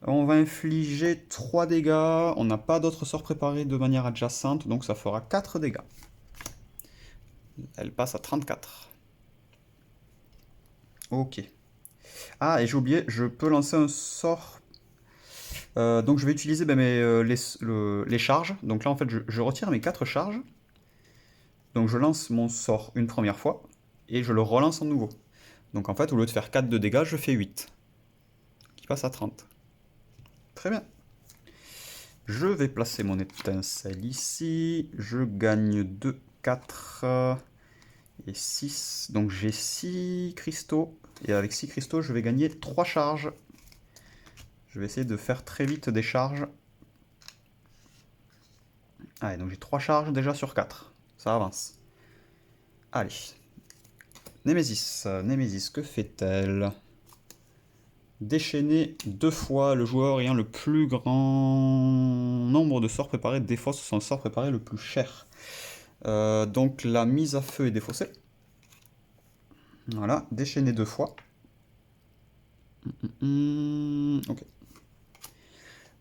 on va infliger 3 dégâts. On n'a pas d'autres sorts préparés de manière adjacente, donc ça fera 4 dégâts. Elle passe à 34. Ok. Ah, et j'ai oublié, je peux lancer un sort. Donc je vais utiliser ben, les charges. Donc là, en fait, je retire mes 4 charges. Donc je lance mon sort une première fois, et je le relance en nouveau. Donc en fait, au lieu de faire 4 de dégâts, je fais 8. Qui passe à 30. Très bien. Je vais placer mon étincelle ici. Je gagne 2, 4 et 6. Donc j'ai 6 cristaux. Et avec 6 cristaux, je vais gagner 3 charges. Je vais essayer de faire très vite des charges. Allez, donc j'ai 3 charges déjà sur 4. Ça avance. Allez. Némésis. Némésis, que fait-elle? Déchaîner 2 fois, le joueur ayant le plus grand nombre de sorts préparés défausse son sort préparé le plus cher. Donc la mise à feu est défaussée. Voilà, déchaîner 2 fois. Ok.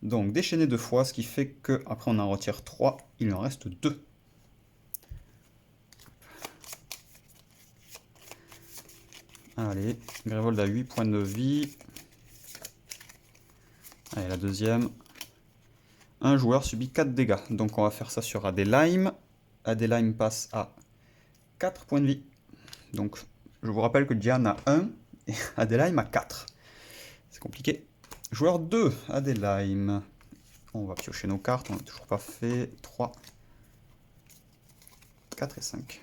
Donc déchaîner 2 fois, ce qui fait que après on en retire 3, il en reste 2. Allez, Grévold a 8 points de vie. Allez, la deuxième. Un joueur subit 4 dégâts. Donc on va faire ça sur Adeline. Adeline passe à 4 points de vie. Donc je vous rappelle que Diane a 1 et Adeline a 4. C'est compliqué. Joueur 2, Adeline. On va piocher nos cartes, on n'a toujours pas fait. 3, 4 et 5.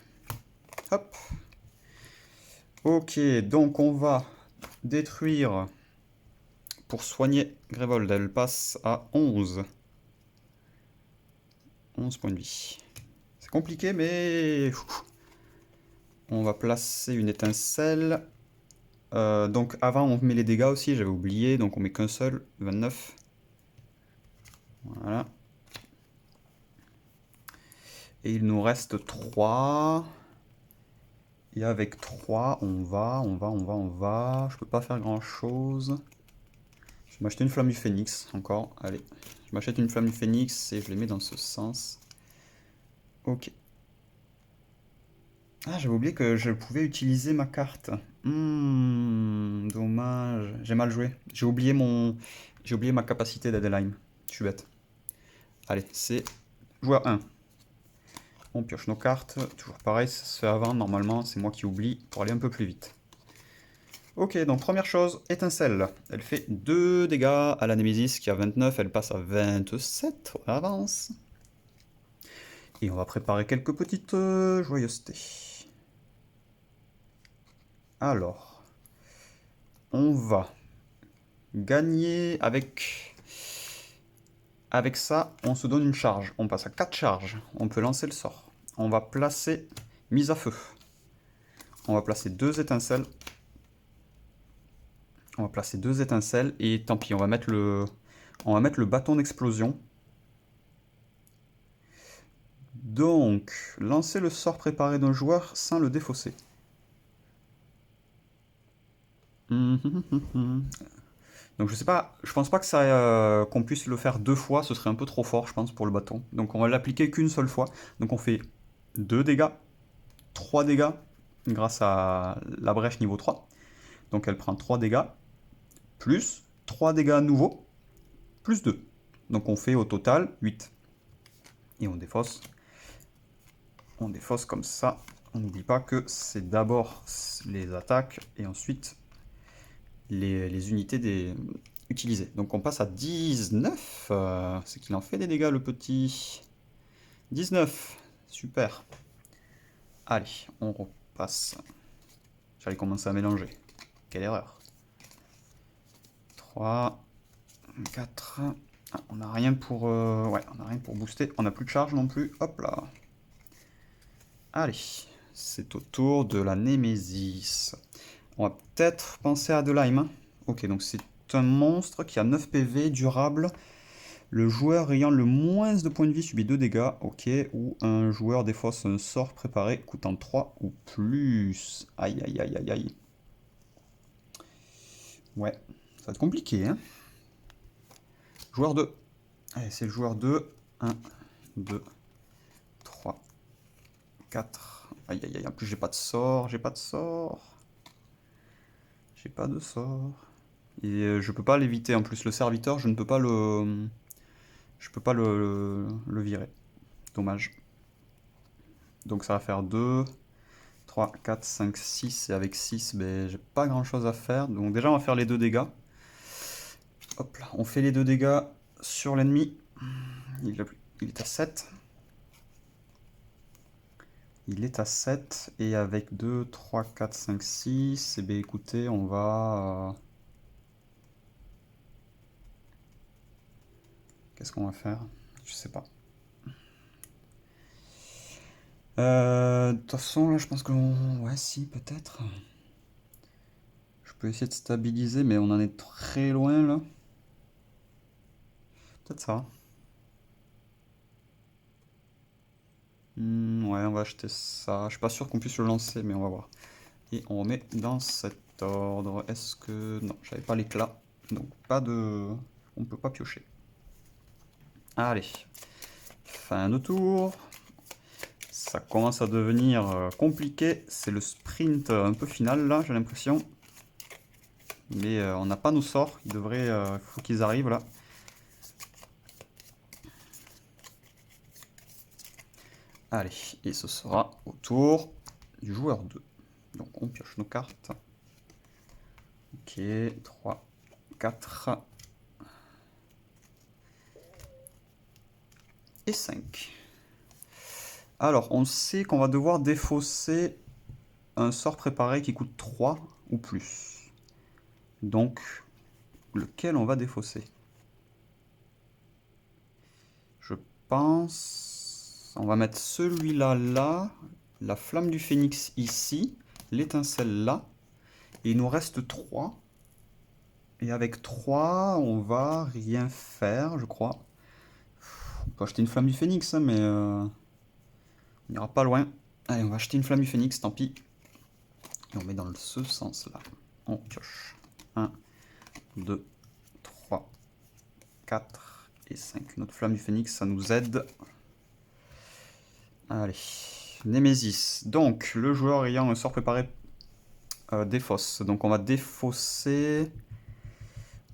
Hop. Ok, donc on va détruire pour soigner Grévold. Elle passe à 11. 11 points de vie. C'est compliqué, mais... On va placer une étincelle. Donc avant, on met les dégâts aussi, j'avais oublié. Donc on met qu'un seul, 29. Voilà. Et il nous reste 3. Et avec 3, on va. Je peux pas faire grand chose. Je vais m'acheter une flamme du phénix encore. Allez, je m'achète une flamme du phénix et je les mets dans ce sens. Ok. Ah, j'avais oublié que je pouvais utiliser ma carte. Dommage. J'ai mal joué. J'ai oublié ma capacité d'Adeline. Je suis bête. Allez, c'est joueur 1. On pioche nos cartes. Toujours pareil, ça se fait avant. Normalement, c'est moi qui oublie pour aller un peu plus vite. Ok, donc première chose, étincelle. Elle fait 2 dégâts à la Némésis qui a 29. Elle passe à 27. On avance. Et on va préparer quelques petites joyeusetés. Alors, on va gagner avec ça, on se donne une charge. On passe à 4 charges. On peut lancer le sort. On va placer mise à feu. On va placer 2 étincelles. On va placer 2 étincelles et tant pis, on va mettre le bâton d'explosion. Donc, lancer le sort préparé d'un joueur sans le défausser. Donc je sais pas, je pense pas que ça qu'on puisse le faire 2 fois, ce serait un peu trop fort je pense pour le bâton. Donc on va l'appliquer qu'une seule fois. Donc on fait 2 dégâts, 3 dégâts grâce à la brèche niveau 3. Donc elle prend 3 dégâts, plus 3 dégâts à nouveau, plus 2. Donc on fait au total 8. Et on défausse. On défausse comme ça. On n'oublie pas que c'est d'abord les attaques et ensuite les unités utilisées. Donc on passe à 19. C'est qu'il en fait des dégâts le petit. 19. Super. Allez, on repasse. J'allais commencer à mélanger. Quelle erreur. 3, 4. Ah, on n'a rien pour... ouais, on n'a rien pour booster. On n'a plus de charge non plus. Hop là. Allez, c'est au tour de la Némésis. On va peut-être penser à Adeline. Ok, donc c'est un monstre qui a 9 PV, durable. Le joueur ayant le moins de points de vie subit 2 dégâts. Ok, ou un joueur défausse un sort préparé coûtant 3 ou plus. Aïe, aïe, aïe, aïe, aïe. Ouais, ça va être compliqué, hein. Joueur 2. Allez, c'est le joueur 2. 1, 2, 3, 4. Aïe, aïe, aïe, en plus j'ai pas de sort, j'ai pas de sort. J'ai pas de sort. Et je peux pas l'éviter. En plus, le serviteur, je ne peux pas le... Je peux pas le virer. Dommage. Donc ça va faire 2, 3, 4, 5, 6. Et avec 6, ben, j'ai pas grand chose à faire. Donc déjà, on va faire les 2 dégâts. Hop là, on fait les 2 dégâts sur l'ennemi. Il est à 7. Il est à 7. Et avec 2, 3, 4, 5, 6. Et ben écoutez, on va... Qu'est-ce qu'on va faire? Je sais pas. De toute façon, là, je pense que... Ouais, si, peut-être. Je peux essayer de stabiliser, mais on en est très loin, là. Peut-être ça. Ouais, on va acheter ça. Je suis pas sûr qu'on puisse le lancer, mais on va voir. Et on remet dans cet ordre. Est-ce que... Non, j'avais pas l'éclat. Donc, pas de... On peut pas piocher. Allez. Fin de tour. Ça commence à devenir compliqué. C'est le sprint un peu final, là, j'ai l'impression. Mais on n'a pas nos sorts. Il devrait... faut qu'ils arrivent, là. Allez, et ce sera au tour du joueur 2. Donc on pioche nos cartes. Ok, 3, 4. et 5. Alors, on sait qu'on va devoir défausser un sort préparé qui coûte 3 ou plus. Donc, lequel on va défausser? Je pense... On va mettre celui-là là, la flamme du phénix ici, l'étincelle là, et il nous reste 3. Et avec 3, on va rien faire, je crois. On peut acheter une flamme du phénix, hein, mais on n'ira pas loin. Allez, on va acheter une flamme du phénix, tant pis. Et on met dans ce sens-là. On pioche. 1, 2, 3, 4 et 5. Notre flamme du phénix, ça nous aide. Allez. Némésis. Donc, le joueur ayant un sort préparé défausse. Donc, on va défausser...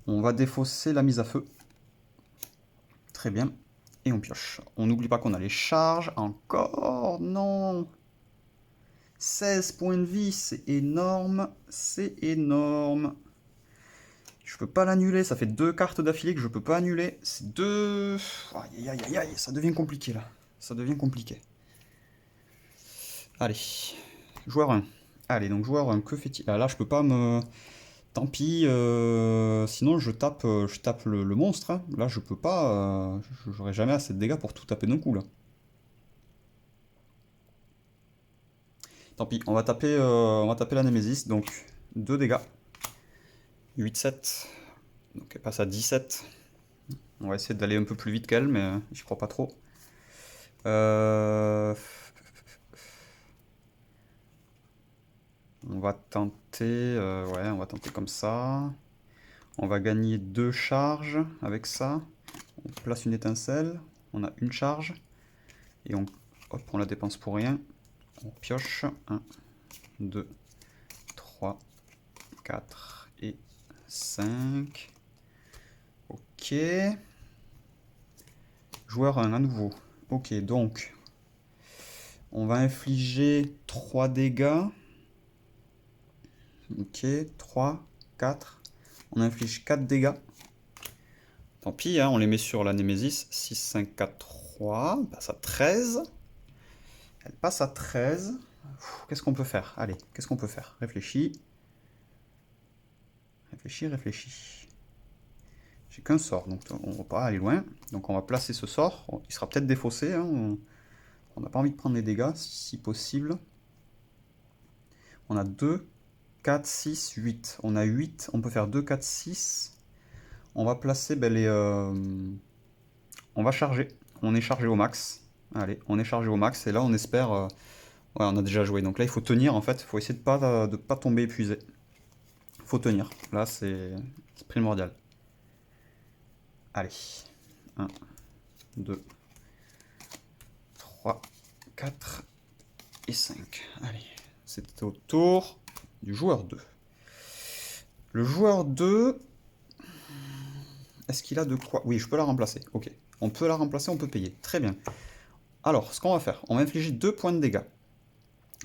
On va défausser la mise à feu. Très bien. Et on pioche. On n'oublie pas qu'on a les charges. Encore, non. 16 points de vie, c'est énorme. C'est énorme. Je peux pas l'annuler. Ça fait 2 cartes d'affilée que je peux pas annuler. C'est 2... Aïe, aïe, aïe, aïe. Ça devient compliqué, là. Ça devient compliqué. Allez. Joueur 1. Allez, donc joueur 1, que fait-il? Là, je peux pas me... Tant pis, sinon je tape le monstre, hein. Là, je peux pas... J'aurai jamais assez de dégâts pour tout taper d'un coup, là. Tant pis, on va taper la Némésis, donc 2 dégâts. 8, 7. Donc elle passe à 17. On va essayer d'aller un peu plus vite qu'elle, mais j'y crois pas trop. On va tenter... ouais, on va tenter comme ça. On va gagner 2 charges avec ça. On place une étincelle. On a une charge. Et on, hop, on la dépense pour rien. On pioche. 1, 2, 3, 4 et 5. Ok. Joueur 1 à nouveau. Ok, donc on va infliger 3 dégâts. Ok, 3, 4. On inflige 4 dégâts. Tant pis, hein, on les met sur la Némésis. 6, 5, 4, 3. Elle passe à 13. Elle passe à 13. Qu'est-ce qu'on peut faire? Allez, qu'est-ce qu'on peut faire? Réfléchis. Réfléchis, réfléchis. J'ai qu'un sort, donc on va pas aller loin. Donc on va placer ce sort. Il sera peut-être défaussé. Hein. On n'a pas envie de prendre des dégâts, si possible. On a 2, 4, 6, 8. On a 8. On peut faire 2, 4, 6. On va placer les... On va charger. On est chargé au max. Allez, on est chargé au max. Et là, on espère... Ouais, on a déjà joué. Donc là, il faut tenir, en fait. Il faut essayer de pas tomber épuisé. Il faut tenir. Là, c'est primordial. Allez. 1, 2, 3, 4 et 5. Allez. C'est au tour du joueur 2. Le joueur 2... Est-ce qu'il a de quoi? Oui, je peux la remplacer. Ok. On peut la remplacer, on peut payer. Très bien. Alors, ce qu'on va faire, on va infliger 2 points de dégâts.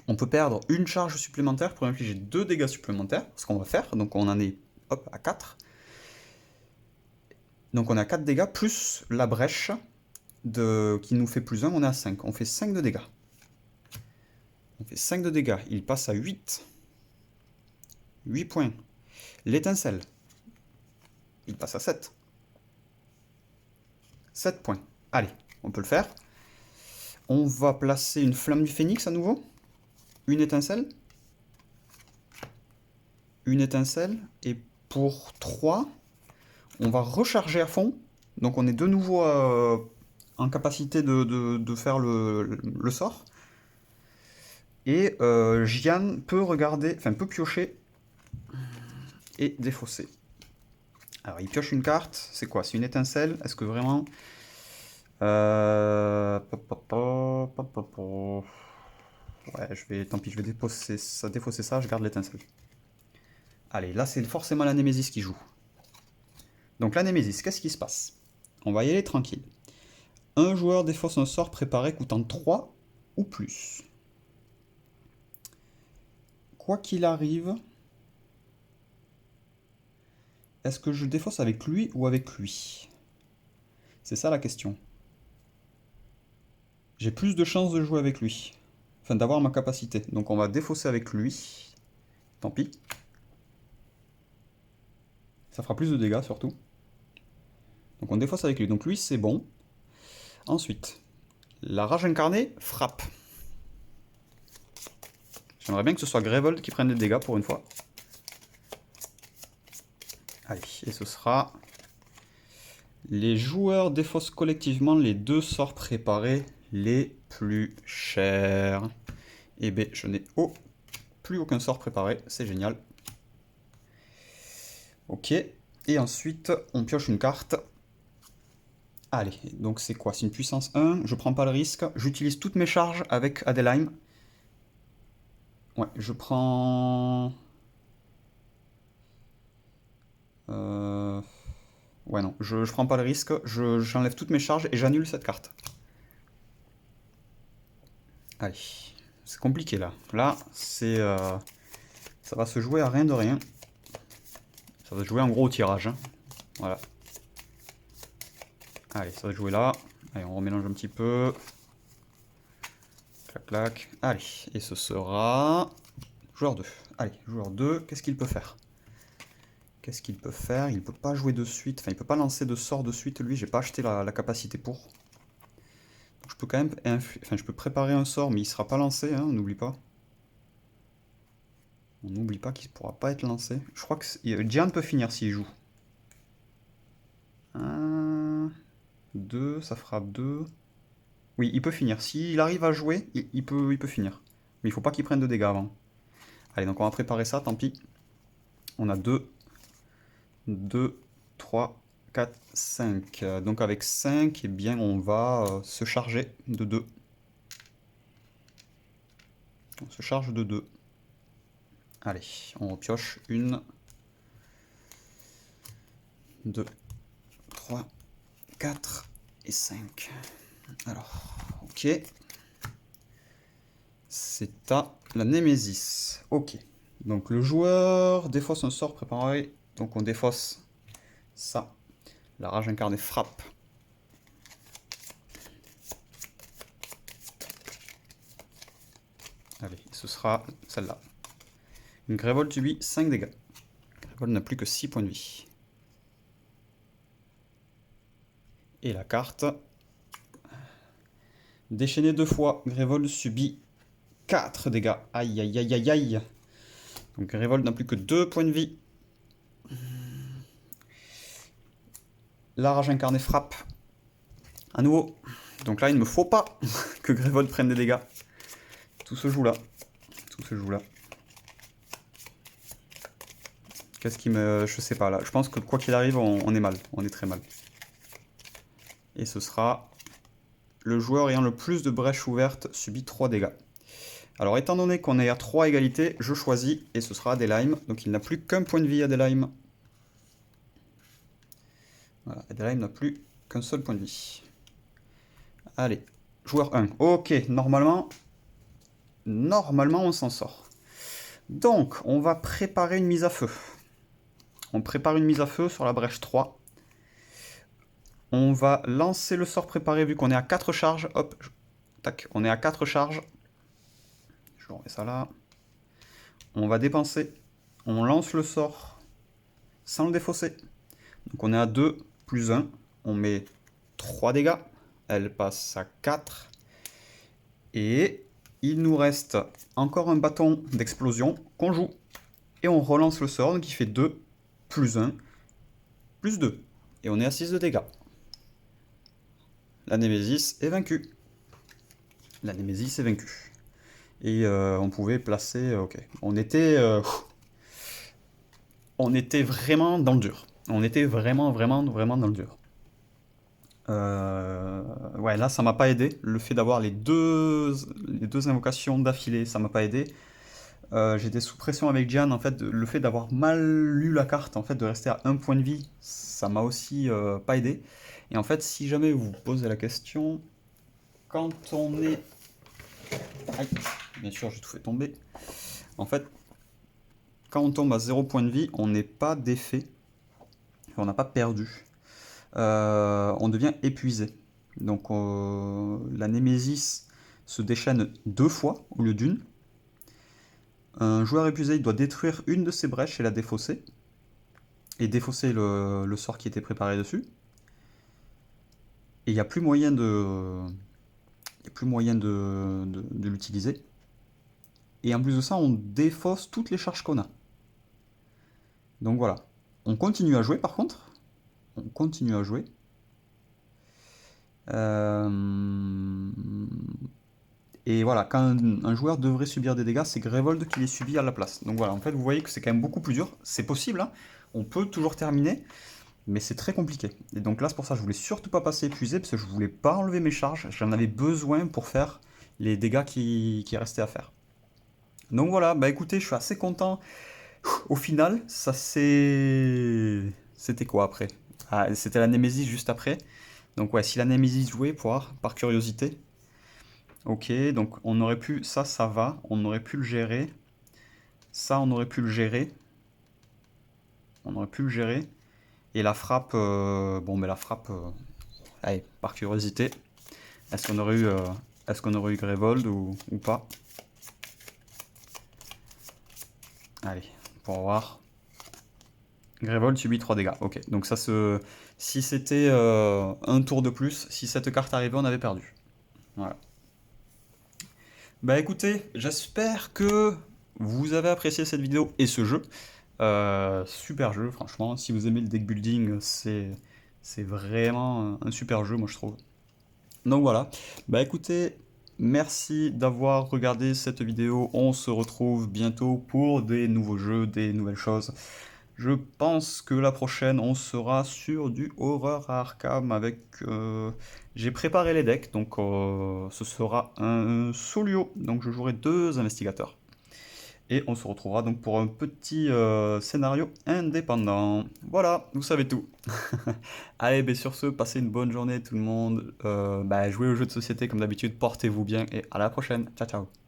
On peut perdre une charge supplémentaire pour infliger 2 dégâts supplémentaires. Ce qu'on va faire, donc on en est hop, à 4. Donc on a 4 dégâts plus la brèche qui nous fait plus 1, on est à 5. On fait 5 de dégâts. On fait 5 de dégâts. Il passe à 8. 8 points. L'étincelle. Il passe à 7. 7 points. Allez, on peut le faire. On va placer une flamme du phénix à nouveau. Une étincelle. Une étincelle. Et pour 3, on va recharger à fond. Donc on est de nouveau en capacité de faire le sort. Et Gian peut regarder, enfin peut piocher et défausser. Alors il pioche une carte, c'est quoi? C'est une étincelle? Est-ce que vraiment... Ouais, tant pis, je vais défausser ça, je garde l'étincelle. Allez, là c'est forcément la Némésis qui joue. Donc la Némésis, qu'est-ce qui se passe? On va y aller tranquille. Un joueur défausse un sort préparé coûtant 3 ou plus. Quoi qu'il arrive, est-ce que je défausse avec lui ou avec lui? C'est ça la question. j'ai plus de chances de jouer avec lui. Enfin, d'avoir ma capacité. Donc on va défausser avec lui. Tant pis. Ça fera plus de dégâts surtout. Donc on défausse avec lui. Donc lui, c'est bon. Ensuite, la rage incarnée frappe. J'aimerais bien que ce soit Grevold qui prenne des dégâts pour une fois. Allez, et ce sera... Les joueurs défaussent collectivement les 2 sorts préparés les plus chers. Et B, je n'ai plus aucun sort préparé, c'est génial. Ok, et ensuite on pioche une carte. Allez, donc c'est quoi? C'est une puissance 1, je prends pas le risque. J'utilise toutes mes charges avec Adeline. Ouais, je prends... Ouais, non, je prends pas le risque. J'enlève toutes mes charges et j'annule cette carte. Allez, c'est compliqué là. Là, c'est... ça va se jouer à rien de rien. Ça va se jouer en gros au tirage. Hein. Voilà. Allez, ça va se jouer là. Allez, on remélange un petit peu. Clac, clac. Allez, et ce sera... Joueur 2. Allez, joueur 2, qu'est-ce qu'il peut faire? Qu'est-ce qu'il peut faire? Il peut pas jouer de suite. Enfin, il peut pas lancer de sort de suite, lui. J'ai pas acheté la capacité pour. Donc, je peux quand même... Enfin, je peux préparer un sort, mais il sera pas lancé, hein, on n'oublie pas. On n'oublie pas qu'il ne pourra pas être lancé. Je crois que Diane peut finir s'il joue. 1, 2, ça fera 2. Oui, il peut finir. S'il arrive à jouer, il peut finir. Mais il faut pas qu'il prenne de dégâts avant. Allez, donc on va préparer ça, tant pis. On a 2, 3, 4, 5. Donc avec 5, eh bien, on va se charger de 2. On se charge de 2. Allez, on repioche 1, 2, 3, 4 et 5. Alors, ok. C'est à la Némésis. Ok. Donc le joueur défausse un sort préparé. Donc on défausse ça. La rage incarnée frappe. Allez, ce sera celle-là. Une Grevold subit 5 dégâts. Grevold n'a plus que 6 points de vie. Et la carte. Déchaîné 2 fois. Grevold subit 4 dégâts. Aïe, aïe, aïe, aïe, aïe. Donc Grevold n'a plus que 2 points de vie. La rage incarnée frappe. À nouveau. Donc là, il ne me faut pas que Grevold prenne des dégâts. Tout se joue là. Tout se joue là. Qu'est-ce qui me... Je sais pas là. Je pense que quoi qu'il arrive, on est mal. On est très mal. Et ce sera... Le joueur ayant le plus de brèches ouvertes subit 3 dégâts. Alors étant donné qu'on est à 3 égalités, je choisis et ce sera Adeline. Donc il n'a plus qu'un point de vie Adeline. Voilà, Adeline n'a plus qu'un seul point de vie. Allez, joueur 1. Ok, normalement on s'en sort. Donc on va préparer une mise à feu. On prépare une mise à feu sur la brèche 3. On va lancer le sort préparé vu qu'on est à 4 charges. Hop, tac, on est à 4 charges. Je remets ça là. On va dépenser. On lance le sort sans le défausser. Donc on est à 2 plus 1. On met 3 dégâts. Elle passe à 4. Et il nous reste encore un bâton d'explosion qu'on joue. Et on relance le sort, donc il fait 2 plus 1 plus 2. Et on est à 6 de dégâts. La Némésis est vaincue. La Némésis est vaincue. Et on pouvait placer... ok. On était vraiment dans le dur. On était vraiment dans le dur. Ouais, là, ça m'a pas aidé. Le fait d'avoir les deux invocations d'affilée, ça m'a pas aidé. J'étais sous pression avec Diane. En fait, le fait d'avoir mal lu la carte, en fait, de rester à 1 point de vie, ça m'a aussi pas aidé. Et en fait, si jamais vous vous posez la question, quand on est... Aïe, bien sûr, j'ai tout fait tomber. En fait, quand on tombe à 0 point de vie, on n'est pas défait. On n'a pas perdu. On devient épuisé. Donc la Némésis se déchaîne 2 fois au lieu d'une. Un joueur épuisé doit détruire une de ces brèches et la défausser. Et défausser le sort qui était préparé dessus. Et il n'y a plus moyen de l'utiliser. Et en plus de ça, on défausse toutes les charges qu'on a. Donc voilà. On continue à jouer par contre. On continue à jouer. Et voilà, quand un joueur devrait subir des dégâts, c'est Grévold qui les subit à la place. Donc voilà, en fait, vous voyez que c'est quand même beaucoup plus dur. C'est possible, hein. On peut toujours terminer, mais c'est très compliqué. Et donc là, c'est pour ça que je voulais surtout pas passer épuisé, parce que je voulais pas enlever mes charges. J'en avais besoin pour faire les dégâts qui restaient à faire. Donc voilà, bah écoutez, je suis assez content. Au final, ça c'est... C'était quoi après? Ah, c'était la Némésis juste après. Donc ouais, si la Némésis jouait, par curiosité. Ok, donc on aurait pu... Ça va. On aurait pu le gérer. Ça, on aurait pu le gérer. On aurait pu le gérer. Et la frappe... bon, mais la frappe... allez, par curiosité. Est-ce qu'on aurait eu... est-ce qu'on aurait eu Grévold ou pas? Allez, pour voir. Grévold subit 3 dégâts. Ok, donc ça se... Si c'était un tour de plus, si cette carte arrivait, on avait perdu. Voilà. Bah écoutez, j'espère que vous avez apprécié cette vidéo et ce jeu. Super jeu, franchement. Si vous aimez le deck building, c'est vraiment un super jeu, moi je trouve. Donc voilà. Bah écoutez, merci d'avoir regardé cette vidéo. On se retrouve bientôt pour des nouveaux jeux, des nouvelles choses. Je pense que la prochaine, on sera sur du Horror à Arkham avec... j'ai préparé les decks, donc ce sera un Solio. Donc je jouerai 2 investigateurs. Et on se retrouvera donc pour un petit scénario indépendant. Voilà, vous savez tout. Allez, ben sur ce, passez une bonne journée tout le monde. Jouez aux jeux de société comme d'habitude, portez-vous bien et à la prochaine. Ciao, ciao.